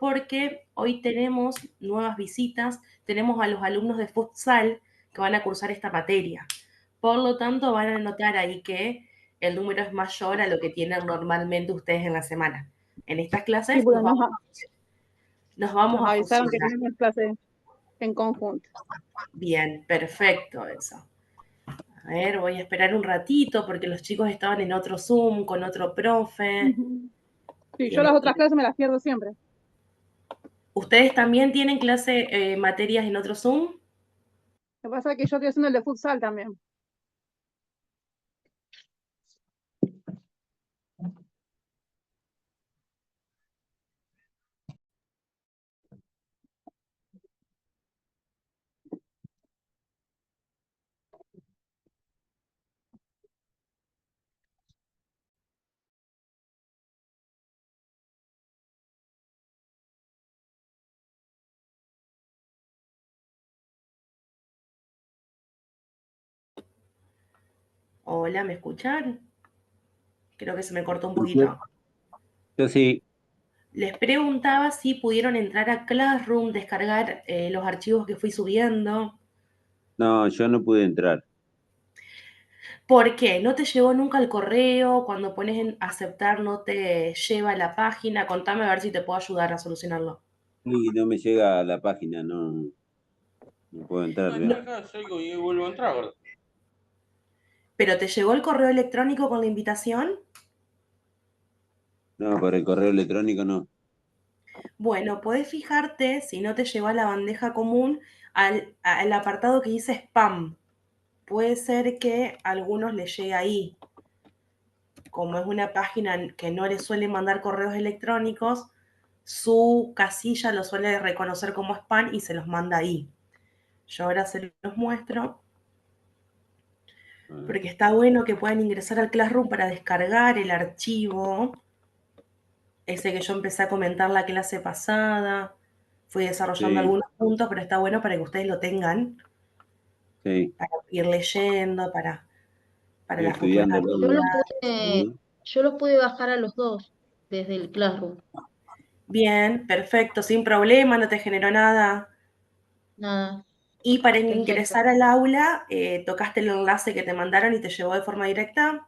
porque hoy tenemos nuevas visitas, tenemos a los alumnos de futsal que van a cursar esta materia. Por lo tanto, van a notar ahí que el número es mayor a lo que tienen normalmente ustedes en la semana. En estas Sí, clases porque nos nos vamos a avisaron que fusionar. tenemos clase en conjunto. Bien, perfecto eso. A ver, voy a esperar un ratito porque los chicos estaban en otro Zoom con otro profe. Ujú. Sí, yo las otras clases me las pierdo siempre. ¿Ustedes también tienen clase, materias en otro Zoom? Lo que pasa es que yo estoy haciendo el de futsal también. Hola, ¿me escuchan? Creo que se me cortó un Yo, poquito. yo sí, Les preguntaba si pudieron entrar a Classroom, descargar los archivos que fui subiendo. no, yo no pude entrar. ¿Por qué? ¿No te llegó nunca el correo? Cuando pones en aceptar no te lleva a la página. Contame a ver si te puedo ayudar a solucionarlo. Y no me llega a la página, no, no puedo entrar. No, acá salgo y vuelvo a entrar, ¿verdad? ¿Pero te llegó el correo electrónico con la invitación? No, por el correo electrónico no. Bueno, podés fijarte si no te llegó a la bandeja común al apartado que dice spam. Puede ser que a algunos les llegue ahí. Como es una página que no le suele mandar correos electrónicos, su casilla lo suele reconocer como spam y se los manda ahí. Yo ahora se los muestro Ah, porque está bueno que puedan ingresar al Classroom para descargar el archivo, ese que yo empecé a comentar la clase pasada. Fui desarrollando sí, algunos puntos, pero está bueno para que ustedes lo tengan, sí, para ir leyendo, para estoy las futuras estudiándolo. actividades. ¿No? Yo los pude bajar a los dos desde el Classroom. Bien, perfecto, sin problema, no te generó nada. Nada, Y para perfecto. ingresar al aula, tocaste el enlace que te mandaron y te llevó de forma directa.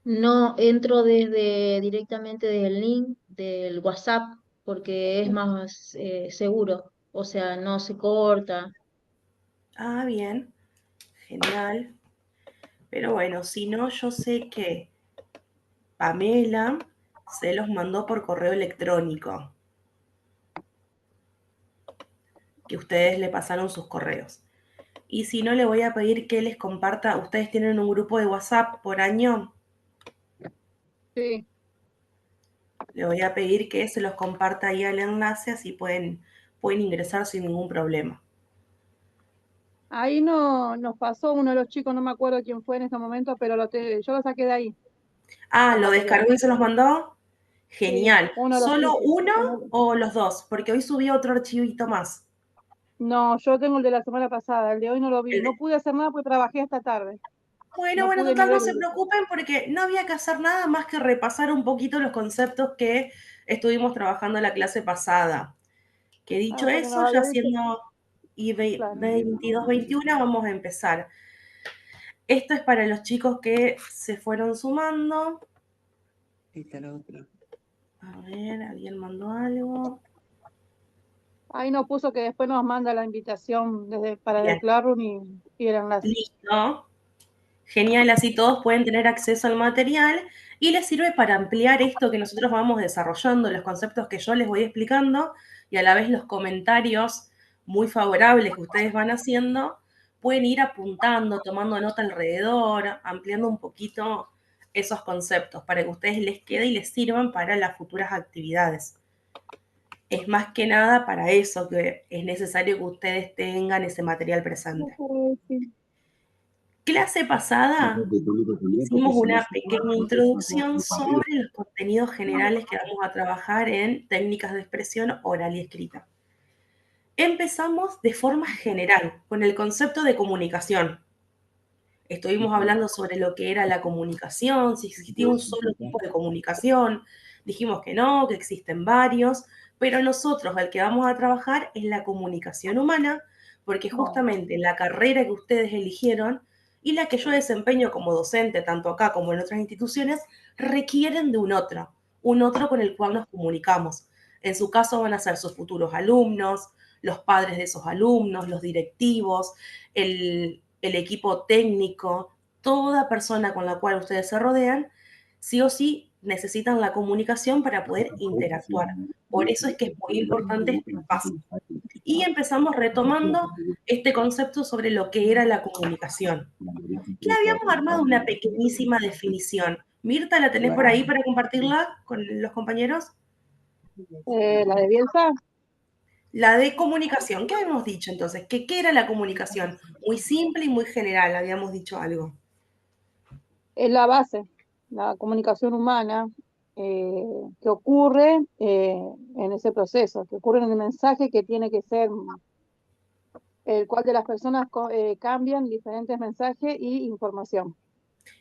No entro desde directamente desde el link del WhatsApp porque es más seguro. O sea, no se corta. Ah, bien, genial. Pero bueno, si no, yo sé que Pamela se los mandó por correo electrónico, que ustedes le pasaron sus correos. Y si no, le voy a pedir que les comparta, ustedes tienen un grupo de WhatsApp por año, Sí. le voy a pedir que se los comparta ahí al enlace, así pueden ingresar sin ningún problema. Ahí no nos pasó uno de los chicos, no me acuerdo quién fue en este momento, pero yo lo saqué de ahí, Ah, el ¿lo material. descargó y se los mandó? Sí, Genial. uno de los ¿Solo chicos. uno o los dos? Porque hoy subí otro archivito más. No, yo tengo el de la semana pasada, el de hoy no lo vi. El No de- pude hacer nada porque trabajé hasta tarde. Bueno, No bueno, pude ni total, no ver se el... preocupen porque no había que hacer nada más que repasar un poquito los conceptos que estuvimos trabajando la clase pasada. Que Ah, dicho porque eso, nos ya había dicho, siendo y claro. 22-21, vamos a empezar. Esto es para los chicos que se fueron sumando. Ahí está la otra. A ver, ¿alguien mandó algo? Ahí nos puso que después nos manda la invitación para el Bien, Classroom y el enlace. listo. Genial, así todos pueden tener acceso al material y les sirve para ampliar esto que nosotros vamos desarrollando, los conceptos que yo les voy explicando y a la vez los comentarios muy favorables que ustedes van haciendo, pueden ir apuntando, tomando nota alrededor, ampliando un poquito esos conceptos para que a ustedes les quede y les sirvan para las futuras actividades. Es más que nada para eso que es necesario que ustedes tengan ese material presente. Sí. Clase pasada Fíjate, ponete también, porque hicimos si no una se pequeña introducción sobre los contenidos generales que vamos a trabajar en técnicas de expresión oral y escrita. Empezamos de forma general con el concepto de comunicación. Estuvimos hablando sobre lo que era la comunicación, si existía un solo tipo de comunicación. Dijimos que no, que existen varios, pero nosotros el que vamos a trabajar es la comunicación humana, porque justamente la carrera que ustedes eligieron y la que yo desempeño como docente, tanto acá como en otras instituciones, requieren de un otro con el cual nos comunicamos. En su caso van a ser sus futuros alumnos, los padres de esos alumnos, los directivos, el equipo técnico, toda persona con la cual ustedes se rodean, sí o sí necesitan la comunicación para poder interactuar. Por eso es que es muy importante este paso. Y empezamos retomando este concepto sobre lo que era la comunicación. Que habíamos armado una pequeñísima definición. Mirta, ¿la tenés por ahí para compartirla con los compañeros? La de Bielsa. La de comunicación. ¿Qué habíamos dicho entonces? ¿Qué era la comunicación? Muy simple y muy general, habíamos dicho algo. Es la base, la comunicación humana que ocurre en ese proceso, que ocurre en el mensaje que tiene que ser el cual de las personas cambian diferentes mensajes y información.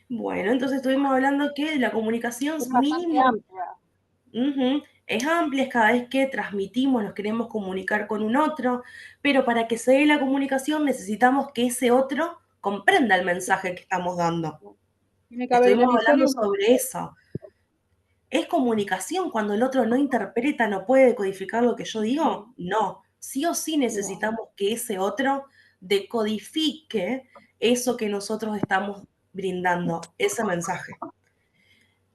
Bueno, entonces estuvimos hablando que la comunicación Es bastante mínimo amplia. Es amplia, es cada vez que transmitimos, nos queremos comunicar con un otro, pero para que se dé la comunicación necesitamos que ese otro comprenda el mensaje que estamos dando. Tiene que haber el Estuvimos emisor y hablando sobre eso. ¿Es comunicación cuando el otro no interpreta, no puede decodificar lo que yo digo? No. Sí o sí necesitamos que ese otro decodifique eso que nosotros estamos brindando, ese mensaje.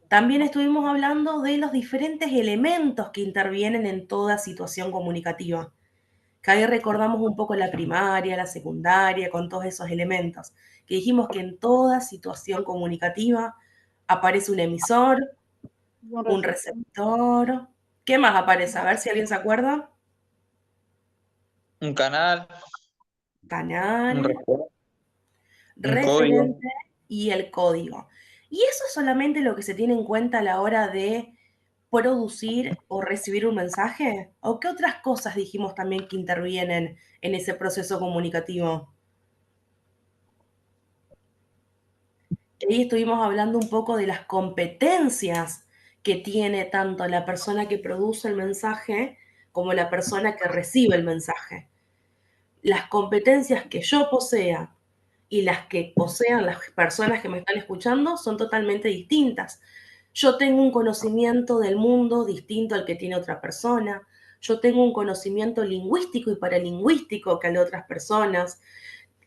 También estuvimos hablando de los diferentes elementos que intervienen en toda situación comunicativa. Que ahí recordamos un poco la primaria, la secundaria, con todos esos elementos. Que dijimos que en toda situación comunicativa aparece un emisor, un receptor. ¿Qué más aparece? A ver si alguien se acuerda. Un canal, Canal, un referente código. y el código. Y eso es solamente lo que se tiene en cuenta a la hora de producir o recibir un mensaje? ¿O qué otras cosas dijimos también que intervienen en ese proceso comunicativo? Ahí estuvimos hablando un poco de las competencias que tiene tanto la persona que produce el mensaje como la persona que recibe el mensaje. Las competencias que yo posea y las que posean las personas que me están escuchando son totalmente distintas. Yo tengo un conocimiento del mundo distinto al que tiene otra persona. Yo tengo un conocimiento lingüístico y paralingüístico que al de otras personas.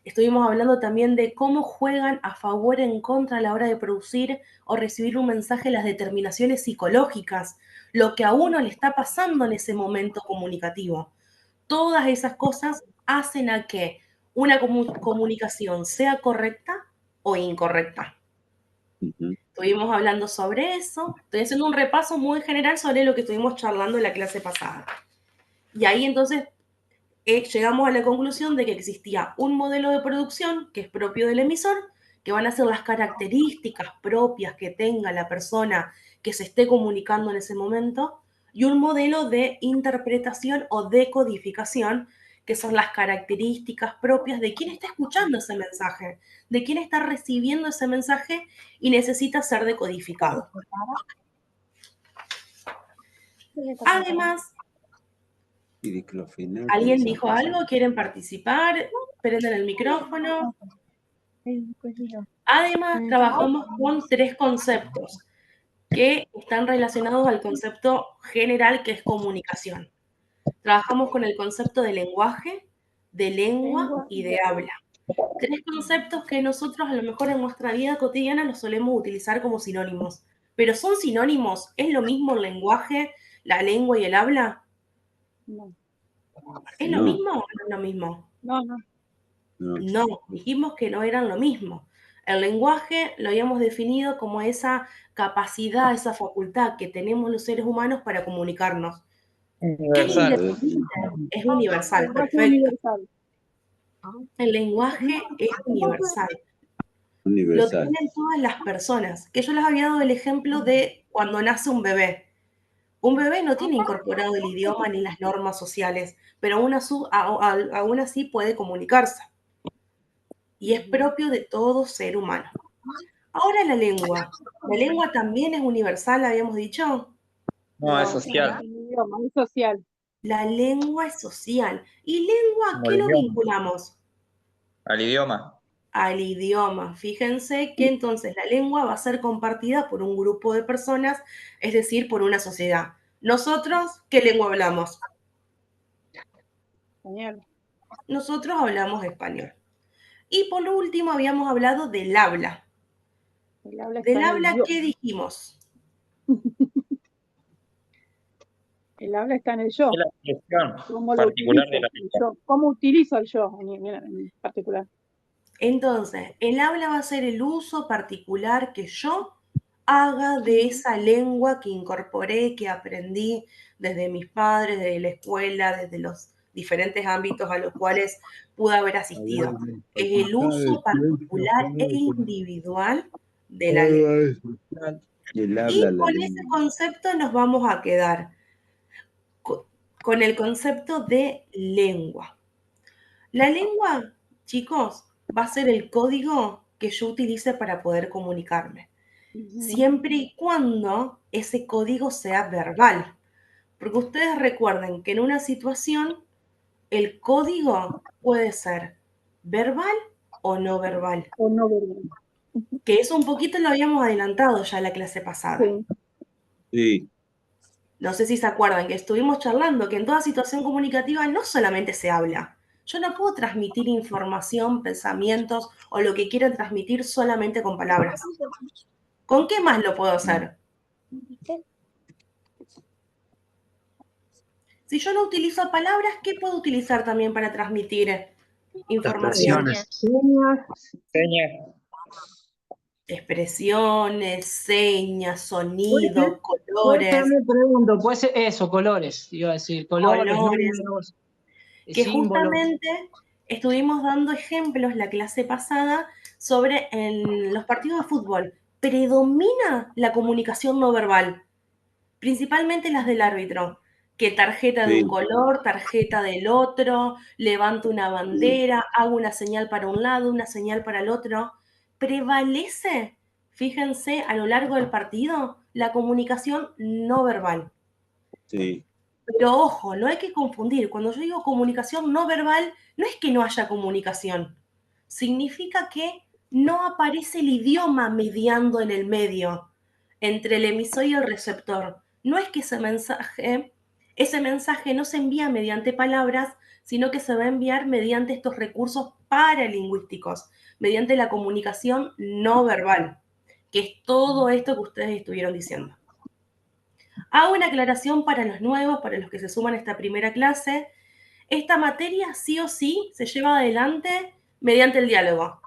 Estuvimos hablando también de cómo juegan a favor o en contra a la hora de producir o recibir un mensaje las determinaciones psicológicas, lo que a uno le está pasando en ese momento comunicativo. Todas esas cosas hacen a que una comunicación sea correcta o incorrecta. Estuvimos hablando sobre eso. Estoy haciendo un repaso muy general sobre lo que estuvimos charlando en la clase pasada. Y ahí entonces llegamos a la conclusión de que existía un modelo de producción que es propio del emisor, que van a ser las características propias que tenga la persona que se esté comunicando en ese momento, y un modelo de interpretación o decodificación, que son las características propias de quién está escuchando ese mensaje, de quién está recibiendo ese mensaje y necesita ser decodificado. Además, ¿alguien dijo algo? ¿Quieren participar? Prenden el micrófono. Además, trabajamos con 3 conceptos que están relacionados al concepto general que es comunicación. Trabajamos con el concepto de lenguaje, de lengua y de habla. 3 conceptos que nosotros a lo mejor en nuestra vida cotidiana los solemos utilizar como sinónimos. ¿Pero son sinónimos? ¿Es lo mismo el lenguaje, la lengua y el habla? No. ¿Es lo mismo o no es lo mismo? No, dijimos que no eran lo mismo. El lenguaje lo habíamos definido como esa capacidad, esa facultad que tenemos los seres humanos para comunicarnos. Universal. Es universal, perfecto. El lenguaje es universal. Lo tienen todas las personas. Que yo les había dado el ejemplo de cuando nace un bebé. Un bebé no tiene incorporado el idioma ni las normas sociales, pero aún así puede comunicarse. Y es propio de todo ser humano. Ahora la lengua. ¿La lengua también es universal, habíamos dicho? No, es social. Es un idioma, es social. La lengua es social. ¿Y lengua a Como qué el lo idioma. vinculamos? Al idioma. Al idioma. Fíjense que entonces la lengua va a ser compartida por un grupo de personas, es decir, por una sociedad. Nosotros, ¿qué lengua hablamos? Español. Nosotros hablamos español. Y por lo último habíamos hablado del habla. El habla está ¿Del en el habla yo. qué dijimos? El habla está en el yo. Es la expresión ¿Cómo lo particular utilizo? de la El lengua. yo. ¿Cómo utilizo el yo en particular? Entonces, el habla va a ser el uso particular que yo haga de esa lengua que incorporé, que aprendí desde mis padres, desde la escuela, desde los diferentes ámbitos a los cuales pude haber asistido. Es el uso particular e individual de la lengua. Y el Y habla la con ese lengua. concepto nos vamos a quedar con el concepto de lengua. La lengua, chicos, va a ser el código que yo utilice para poder comunicarme, siempre y cuando ese código sea verbal. Porque ustedes recuerden que en una situación el código puede ser verbal o no verbal, O no verbal. que eso un poquito lo habíamos adelantado ya en la clase pasada. Sí. Sí, No sé si se acuerdan que estuvimos charlando que en toda situación comunicativa no solamente se habla. Yo no puedo transmitir información, pensamientos o lo que quiera transmitir solamente con palabras. ¿Con qué más lo puedo hacer? Si yo no utilizo palabras, ¿qué puedo utilizar también para transmitir información? Expresiones. Señas. Expresiones, señas, Puede sonido, puede ser, colores, me pregunto, puede ser eso, colores, iba a decir, colores, colores, números, que símbolos. justamente estuvimos dando ejemplos la clase pasada sobre en los partidos de fútbol. Predomina la comunicación no verbal, principalmente las del árbitro, que tarjeta de un sí, color, tarjeta del otro, levanto una sí, bandera, hago una señal para un lado, una señal para el otro. Prevalece, fíjense, a lo largo del partido, la comunicación no verbal. sí. Pero ojo, no hay que confundir. Cuando yo digo comunicación no verbal, no es que no haya comunicación. Significa que no aparece el idioma mediando en el medio entre el emisor y el receptor. No es que ese mensaje no se envía mediante palabras, sino que se va a enviar mediante estos recursos paralingüísticos, mediante la comunicación no verbal, que es todo esto que ustedes estuvieron diciendo. Hago una aclaración para los nuevos, para los que se suman a esta primera clase. Esta materia sí o sí se lleva adelante mediante el diálogo.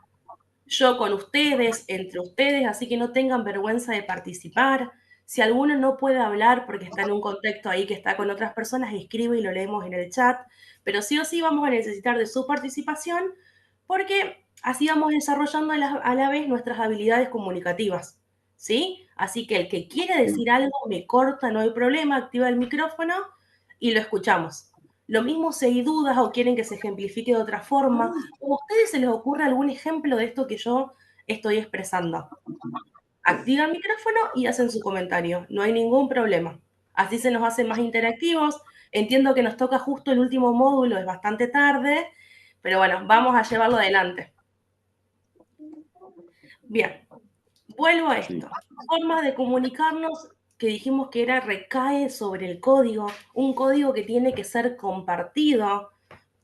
Yo con ustedes, entre ustedes, así que no tengan vergüenza de participar. Si alguno no puede hablar porque está en un contexto ahí que está con otras personas, escribe y lo leemos en el chat. Pero sí o sí vamos a necesitar de su participación porque así vamos desarrollando a la vez nuestras habilidades comunicativas. ¿Sí? Así que el que quiere decir algo me corta, no hay problema, activa el micrófono y lo escuchamos. Lo mismo si hay dudas o quieren que se ejemplifique de otra forma, o a ustedes se les ocurre algún ejemplo de esto que yo estoy expresando. Activan el micrófono y hacen su comentario, no hay ningún problema. Así se nos hace más interactivos. Entiendo que nos toca justo el último módulo, es bastante tarde, pero bueno, vamos a llevarlo adelante. Bien, vuelvo a esto. Formas de comunicarnos que dijimos que recae sobre el código, un código que tiene que ser compartido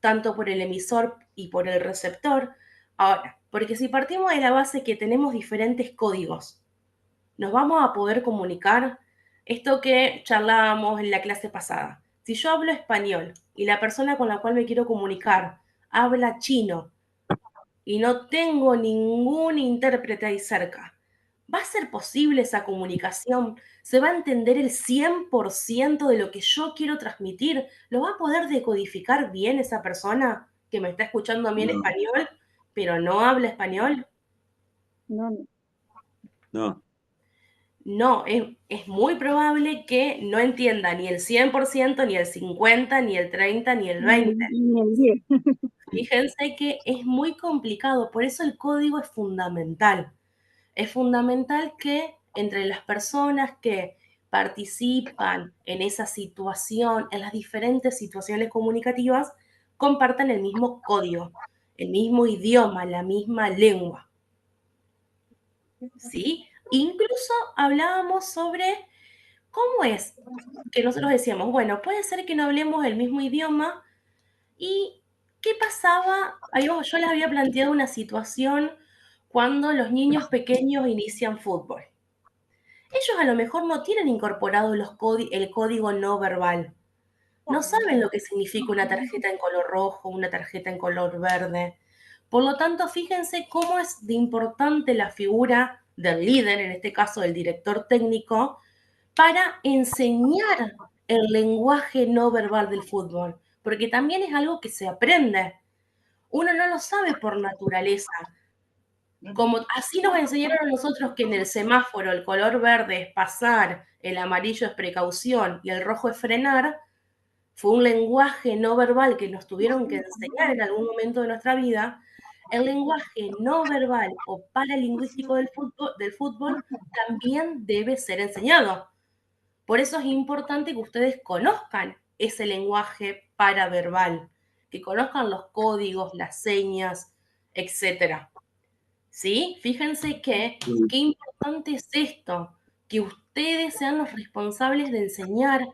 tanto por el emisor y por el receptor. Ahora, porque si partimos de la base que tenemos diferentes códigos, nos vamos a poder comunicar esto que charlábamos en la clase pasada. Si yo hablo español y la persona con la cual me quiero comunicar habla chino y no tengo ningún intérprete ahí cerca, ¿va a ser posible esa comunicación? ¿Se va a entender el 100% de lo que yo quiero transmitir? ¿Lo va a poder decodificar bien esa persona que me está escuchando a mí en No, español, pero no habla español? No, no. no, No, es muy probable que no entienda ni el 100%, ni el 50%, ni el 30%, ni el 20%. Ni el 10. Fíjense que es muy complicado, por eso el código es fundamental. Es fundamental que entre las personas que participan en esa situación, en las diferentes situaciones comunicativas, compartan el mismo código, el mismo idioma, la misma lengua. ¿Sí? Incluso hablábamos sobre cómo es que nosotros decíamos, bueno, puede ser que no hablemos el mismo idioma y qué pasaba, yo les había planteado una situación cuando los niños pequeños inician fútbol. Ellos a lo mejor no tienen incorporado el código no verbal. No saben lo que significa una tarjeta en color rojo, una tarjeta en color verde. Por lo tanto, fíjense cómo es de importante la figura del líder, en este caso del director técnico, para enseñar el lenguaje no verbal del fútbol, porque también es algo que se aprende. Uno no lo sabe por naturaleza. Como así nos enseñaron a nosotros que en el semáforo el color verde es pasar, el amarillo es precaución y el rojo es frenar, fue un lenguaje no verbal que nos tuvieron que enseñar en algún momento de nuestra vida. El lenguaje no verbal o paralingüístico del fútbol también debe ser enseñado. Por eso es importante que ustedes conozcan ese lenguaje paraverbal, que conozcan los códigos, las señas, etc. ¿Sí? Fíjense qué importante es esto, que ustedes sean los responsables de enseñar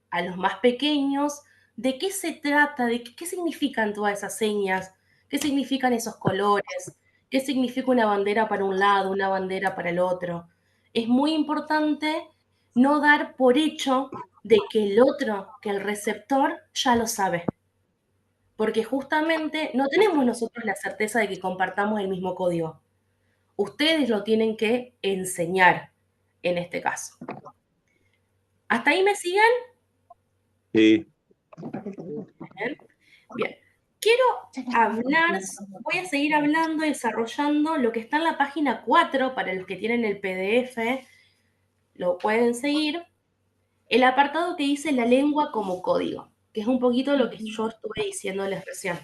a los más pequeños de qué se trata, de qué significan todas esas señas, qué significan esos colores, qué significa una bandera para un lado, una bandera para el otro. Es muy importante no dar por hecho de que el otro, que el receptor, ya lo sabe. Porque justamente no tenemos nosotros la certeza de que compartamos el mismo código. Ustedes lo tienen que enseñar en este caso. ¿Hasta ahí me siguen? Sí. Bien. Quiero hablar, voy a seguir hablando, desarrollando lo que está en la página 4, para los que tienen el PDF, lo pueden seguir, el apartado que dice la lengua como código, que es un poquito lo que yo estuve diciéndoles recién.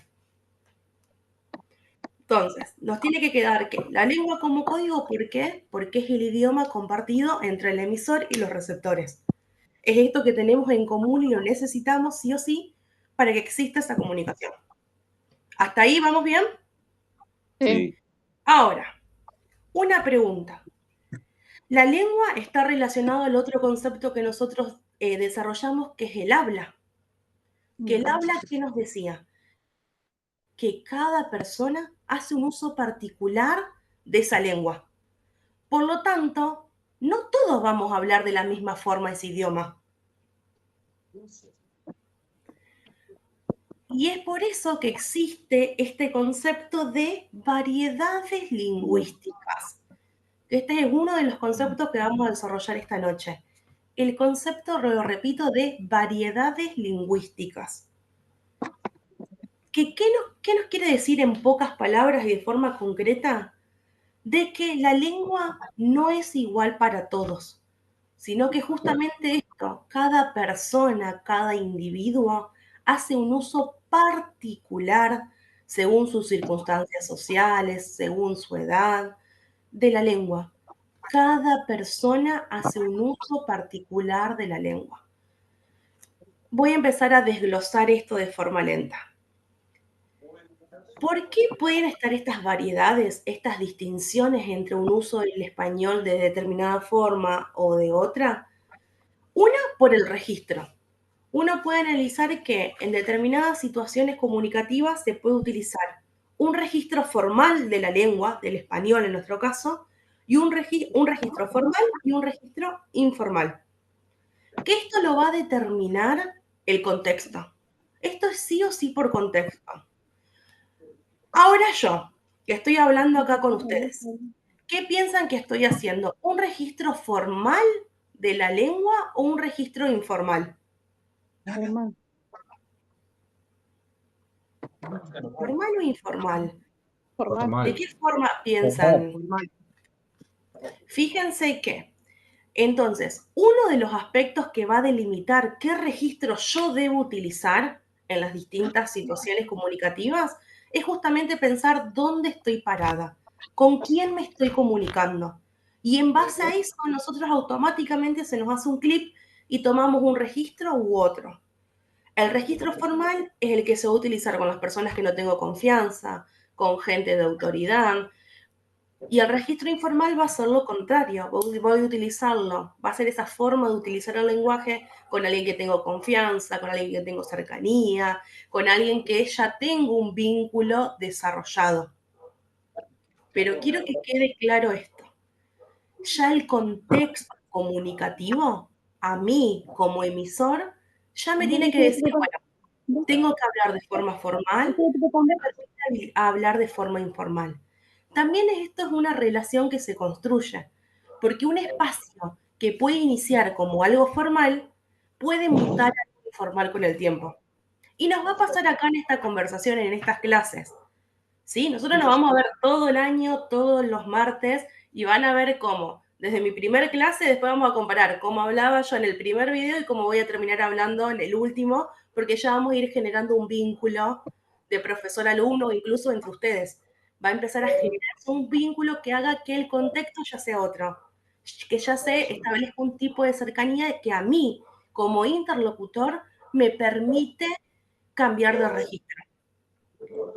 Entonces, nos tiene que quedar que la lengua como código, ¿por qué? Porque es el idioma compartido entre el emisor y los receptores. Es esto que tenemos en común y lo necesitamos sí o sí para que exista esa comunicación. ¿Hasta ahí vamos bien? Sí. Ahora, una pregunta. La lengua está relacionada al otro concepto que nosotros desarrollamos, que es el habla. Que el habla, ¿qué nos decía? Que cada persona hace un uso particular de esa lengua. Por lo tanto, no todos vamos a hablar de la misma forma ese idioma. Y es por eso que existe este concepto de variedades lingüísticas. Este es uno de los conceptos que vamos a desarrollar esta noche. El concepto, lo repito, de variedades lingüísticas. ¿Qué nos quiere decir en pocas palabras y de forma concreta? De que la lengua no es igual para todos, sino que justamente esto, cada persona, cada individuo hace un uso particular según sus circunstancias sociales, según su edad, de la lengua. Cada persona hace un uso particular de la lengua. Voy a empezar a desglosar esto de forma lenta. ¿Por qué pueden estar estas variedades, estas distinciones entre un uso del español de determinada forma o de otra? Una, por el registro. Uno puede analizar que en determinadas situaciones comunicativas se puede utilizar un registro formal de la lengua, del español en nuestro caso, y un registro formal y un registro informal. Que esto lo va a determinar el contexto. Esto es sí o sí por contexto. Ahora yo, que estoy hablando acá con ustedes, ¿qué piensan que estoy haciendo? ¿Un registro formal de la lengua o un registro informal? Formal. ¿Formal o informal? Formal. ¿De qué forma piensan? Formal. Fíjense que, entonces, uno de los aspectos que va a delimitar qué registro yo debo utilizar en las distintas situaciones comunicativas es justamente pensar dónde estoy parada, con quién me estoy comunicando. Y en base a eso, nosotros automáticamente se nos hace un clip y tomamos un registro u otro. El registro formal es el que se va a utilizar con las personas que no tengo confianza, con gente de autoridad. Y el registro informal va a ser lo contrario, voy a utilizarlo, va a ser esa forma de utilizar el lenguaje con alguien que tengo confianza, con alguien que tengo cercanía, con alguien que ya tengo un vínculo desarrollado. Pero quiero que quede claro esto. Ya el contexto comunicativo, a mí como emisor, ya me tiene que decir, bueno, tengo que hablar de forma formal, me permite hablar de forma informal. También esto es una relación que se construye, porque un espacio que puede iniciar como algo formal puede mutar a algo informal con el tiempo. Y nos va a pasar acá en esta conversación, en estas clases. ¿Sí? Nosotros nos vamos a ver todo el año, todos los martes, y van a ver cómo, desde mi primer clase, después vamos a comparar cómo hablaba yo en el primer video y cómo voy a terminar hablando en el último, porque ya vamos a ir generando un vínculo de profesor-alumno, incluso entre ustedes. Va a empezar a generarse un vínculo que haga que el contexto ya sea otro, que ya se establezca un tipo de cercanía que a mí, como interlocutor, me permite cambiar de registro.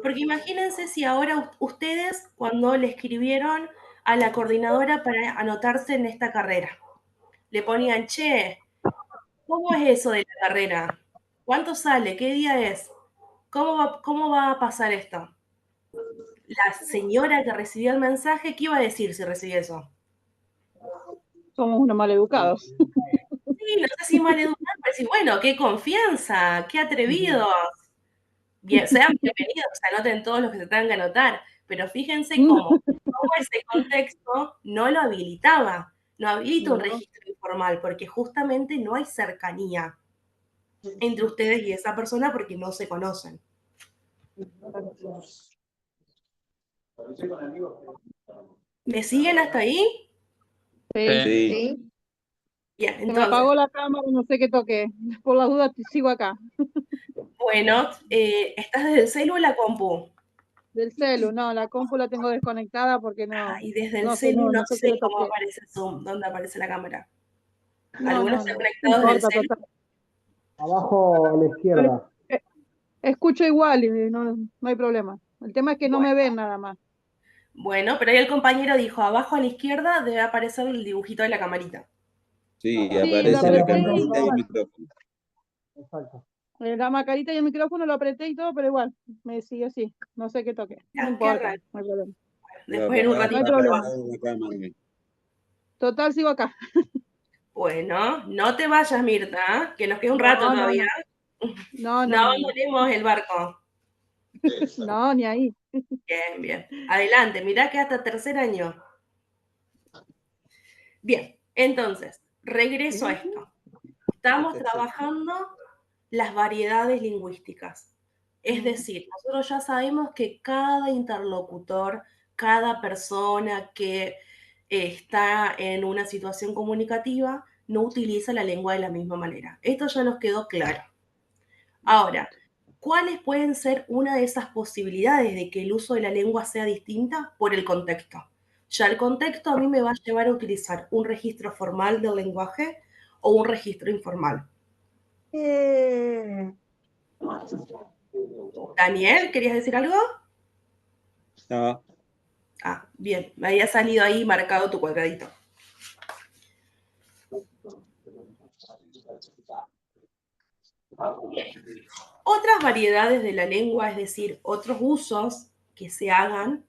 Porque imagínense si ahora ustedes, cuando le escribieron a la coordinadora para anotarse en esta carrera, le ponían, che, ¿cómo es eso de la carrera? ¿Cuánto sale? ¿Qué día es? ¿Cómo va a pasar esto? La señora que recibió el mensaje, ¿qué iba a decir si recibía eso? Somos unos maleducados. Sí, no sé si maleducado, pero sí, bueno, qué confianza, qué atrevidos. Bien, sean bienvenidos, anoten todos los que se tengan que anotar, pero fíjense cómo ese contexto no lo habilitaba, no habilita un registro informal, porque justamente no hay cercanía entre ustedes y esa persona porque no se conocen. ¿Me siguen hasta ahí? Sí. Sí. Bien, Se me entonces, apagó la cámara, no sé qué toqué. Por las dudas sigo acá. bueno, ¿estás desde el celu o la compu? Del celu, no, la compu la tengo desconectada porque no. Y desde el No sé, celu no no sé qué sé le cómo toqué. aparece Zoom, dónde aparece la cámara. No, Algunos no, se han no. No conectado desde el importa, celu. total. Abajo a la izquierda. Escucho igual y no hay problema. El tema es que no me ven nada más. Bueno, pero ahí el compañero dijo, abajo a la izquierda debe aparecer el dibujito de la camarita. Sí, Sí, lo aparece la apreté y camarita y el todo. micrófono. Exacto. La mascarita y el micrófono lo apreté y todo, pero igual, me sigue así. No sé qué toqué. No Ah, qué importa, raro. no hay problema. Después en un No hay ratito. problema. La cámara. Total, sigo acá. Bueno, no te vayas, Mirta, que nos queda un rato No, no, todavía. no. No abandonemos el barco. No, ni ahí. Bien, bien. Adelante, mirá que hasta tercer año. Bien, entonces, regreso a esto. Estamos trabajando las variedades lingüísticas. Es decir, nosotros ya sabemos que cada interlocutor, cada persona que está en una situación comunicativa, no utiliza la lengua de la misma manera. Esto ya nos quedó claro. Ahora, ¿cuáles pueden ser una de esas posibilidades de que el uso de la lengua sea distinta? Por el contexto. Ya el contexto a mí me va a llevar a utilizar un registro formal del lenguaje o un registro informal. Daniel, ¿querías decir algo? No, Ah, bien, me había salido ahí marcado tu cuadradito. Otras variedades de la lengua, es decir, otros usos que se hagan,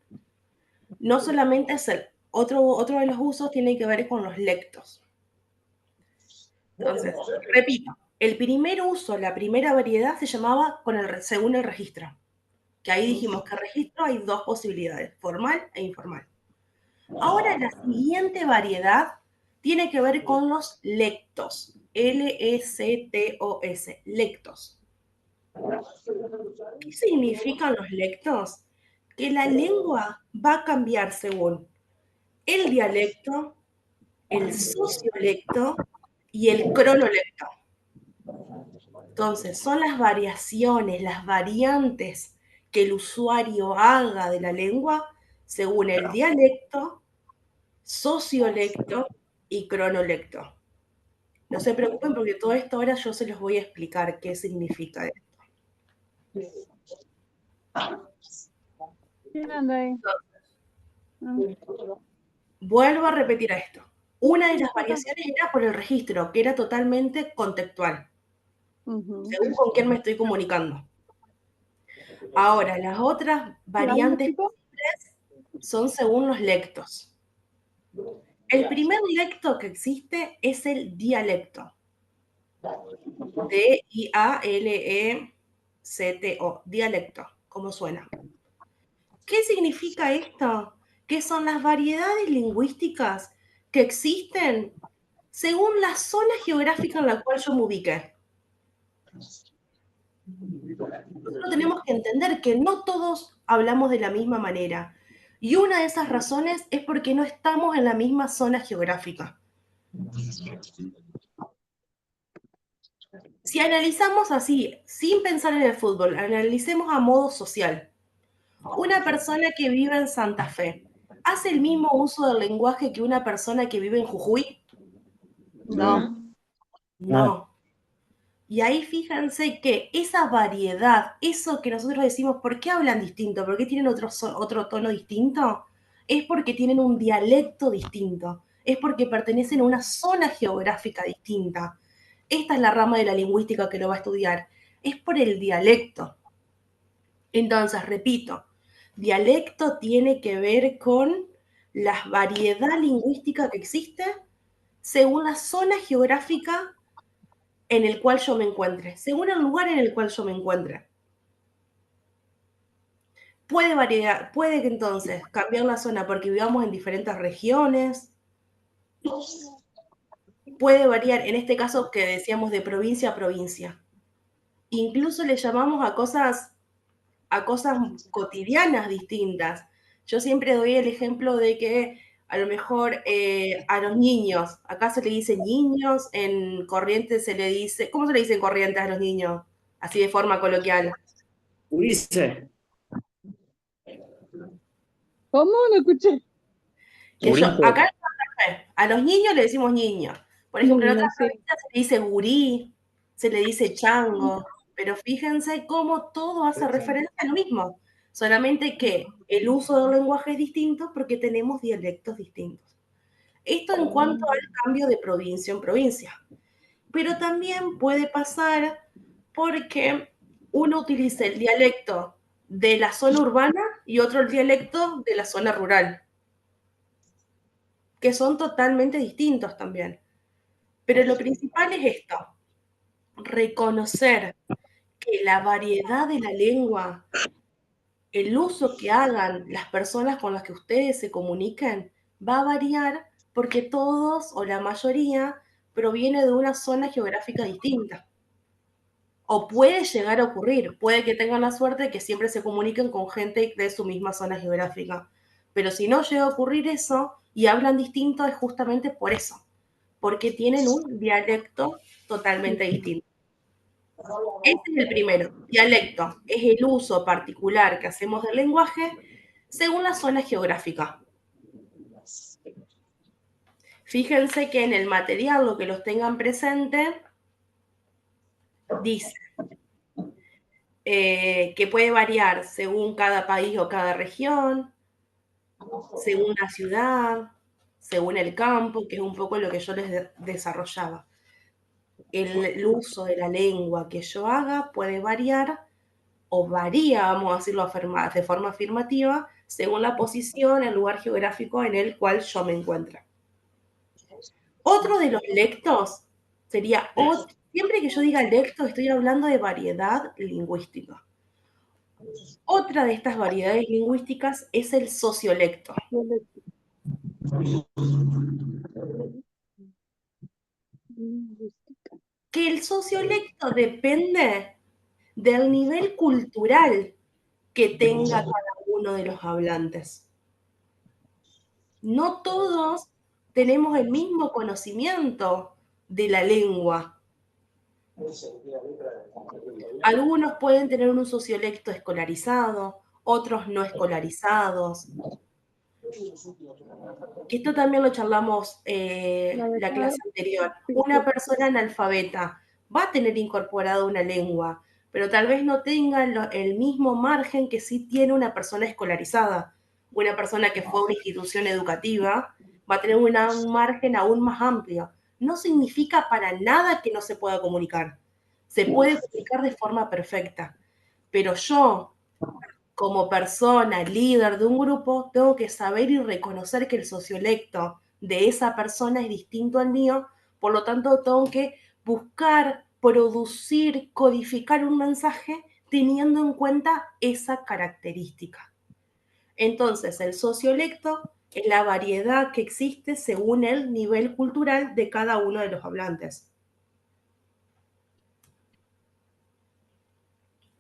no solamente es otro de los usos tiene que ver con los lectos. Entonces, repito, el primer uso, la primera variedad se llamaba según el registro, que ahí dijimos que registro hay dos posibilidades, formal e informal. Ahora la siguiente variedad tiene que ver con los lectos, L-E-C-T-O-S, lectos. ¿Qué significan los lectos? Que la lengua va a cambiar según el dialecto, el sociolecto y el cronolecto. Entonces, son las variaciones, las variantes que el usuario haga de la lengua según el dialecto, sociolecto y cronolecto. No se preocupen porque todo esto ahora yo se los voy a explicar qué significa esto. ¿Quién anda ahí? Vuelvo a repetir esto. Una de las variaciones era por el registro, que era totalmente contextual, según con quién me estoy comunicando. Ahora, las otras variantes son según los lectos. El primer lecto que existe es el dialecto. D-I-A-L-E-C-T-O, dialecto, ¿cómo suena? ¿Qué significa esto? Que son las variedades lingüísticas que existen según la zona geográfica en la cual yo me ubique. Nosotros tenemos que entender que no todos hablamos de la misma manera. Y una de esas razones es porque no estamos en la misma zona geográfica. Si analizamos así, sin pensar en el fútbol, analicemos a modo social. Una persona que vive en Santa Fe, ¿hace el mismo uso del lenguaje que una persona que vive en Jujuy? No. No. Y ahí fíjense que esa variedad, eso que nosotros decimos, ¿por qué hablan distinto? ¿Por qué tienen otro tono distinto? Es porque tienen un dialecto distinto, es porque pertenecen a una zona geográfica distinta. Esta es la rama de la lingüística que lo va a estudiar, es por el dialecto. Entonces, repito, dialecto tiene que ver con la variedad lingüística que existe según la zona geográfica en el cual yo me encuentre, según el lugar en el cual yo me encuentre. Puede variar, puede que entonces cambiar la zona porque vivamos en diferentes regiones. Puede variar, en este caso que decíamos de provincia a provincia. Incluso le llamamos a cosas cotidianas distintas. Yo siempre doy el ejemplo de que a lo mejor a los niños, acá se le dice niños, en Corrientes se le dice, ¿cómo se le dice en Corrientes a los niños? Así de forma coloquial. Ulises. ¿Cómo? No escuché. Acá en Santa Fe, a los niños le decimos niños. Por ejemplo, en otras provincias se le dice gurí, se le dice chango, pero fíjense cómo todo hace referencia a lo mismo, solamente que el uso del lenguaje es distinto porque tenemos dialectos distintos. Esto en cuanto al cambio de provincia en provincia. Pero también puede pasar porque uno utiliza el dialecto de la zona urbana y otro el dialecto de la zona rural, que son totalmente distintos también. Pero lo principal es esto, reconocer que la variedad de la lengua, el uso que hagan las personas con las que ustedes se comuniquen, va a variar porque todos o la mayoría proviene de una zona geográfica distinta. O puede llegar a ocurrir, puede que tengan la suerte de que siempre se comuniquen con gente de su misma zona geográfica. Pero si no llega a ocurrir eso y hablan distinto es justamente por eso, porque tienen un dialecto totalmente distinto. Este es el primero, dialecto, es el uso particular que hacemos del lenguaje según la zona geográfica. Fíjense que en el material, lo que los tengan presente, dice que puede variar según cada país o cada región, según la ciudad, según el campo, que es un poco lo que yo les desarrollaba. El uso de la lengua que yo haga puede variar o varía, vamos a decirlo de forma afirmativa, según la posición, el lugar geográfico en el cual yo me encuentro. Otro de los lectos sería, siempre que yo diga lecto, estoy hablando de variedad lingüística. Otra de estas variedades lingüísticas es el sociolecto. Que el sociolecto depende del nivel cultural que tenga cada uno de los hablantes. No todos tenemos el mismo conocimiento de la lengua. Algunos pueden tener un sociolecto escolarizado, otros no escolarizados. que esto también lo charlamos la clase anterior, una persona analfabeta va a tener incorporada una lengua, pero tal vez no tenga el mismo margen que sí tiene una persona escolarizada. Una persona que fue a una institución educativa va a tener un margen aún más amplio. No significa para nada que no se pueda comunicar. Se puede comunicar de forma perfecta, pero yo, como persona, líder de un grupo, tengo que saber y reconocer que el sociolecto de esa persona es distinto al mío, por lo tanto tengo que buscar, producir, codificar un mensaje teniendo en cuenta esa característica. Entonces, el sociolecto es la variedad que existe según el nivel cultural de cada uno de los hablantes.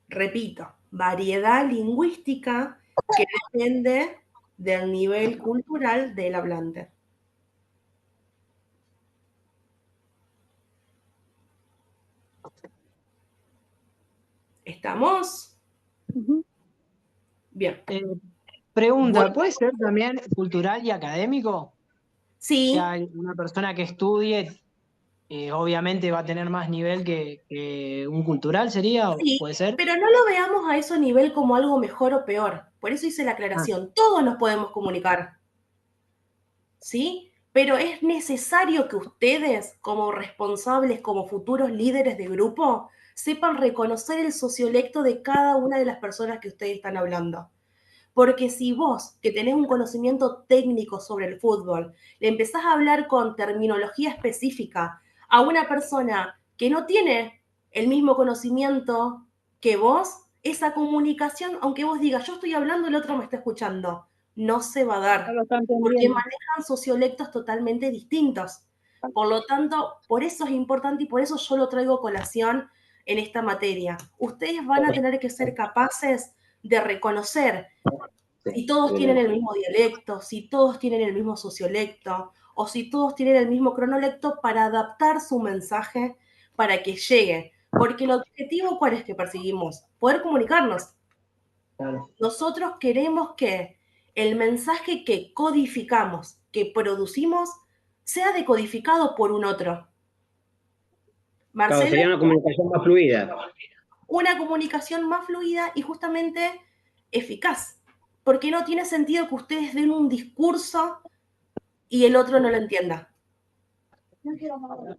Repito, variedad lingüística que depende del nivel cultural del hablante. ¿Estamos? Bien. Pregunta, Bueno. ¿puede ser también cultural y académico? Sí. O sea, una persona que estudie, obviamente va a tener más nivel que un cultural, ¿sería? Sí, ¿Puede ser? pero no lo veamos a ese nivel como algo mejor o peor. Por eso hice la aclaración. Todos nos podemos comunicar. ¿Sí? Pero es necesario que ustedes, como responsables, como futuros líderes de grupo, sepan reconocer el sociolecto de cada una de las personas que ustedes están hablando. Porque si vos, que tenés un conocimiento técnico sobre el fútbol, le empezás a hablar con terminología específica a una persona que no tiene el mismo conocimiento que vos, esa comunicación, aunque vos digas, yo estoy hablando, el otro me está escuchando, no se va a dar, No lo están porque entendiendo. manejan sociolectos totalmente distintos. Por lo tanto, por eso es importante y por eso yo lo traigo a colación en esta materia. Ustedes van a tener que ser capaces de reconocer si todos tienen el mismo dialecto, si todos tienen el mismo sociolecto, o si todos tienen el mismo cronolecto para adaptar su mensaje para que llegue. Porque el objetivo, ¿cuál es que perseguimos? Poder comunicarnos. Nosotros queremos que el mensaje que codificamos, que producimos, sea decodificado por un otro. Claro, Marcelo, sería una comunicación más fluida. una comunicación más fluida y justamente eficaz. Porque no tiene sentido que ustedes den un discurso y el otro no lo entienda.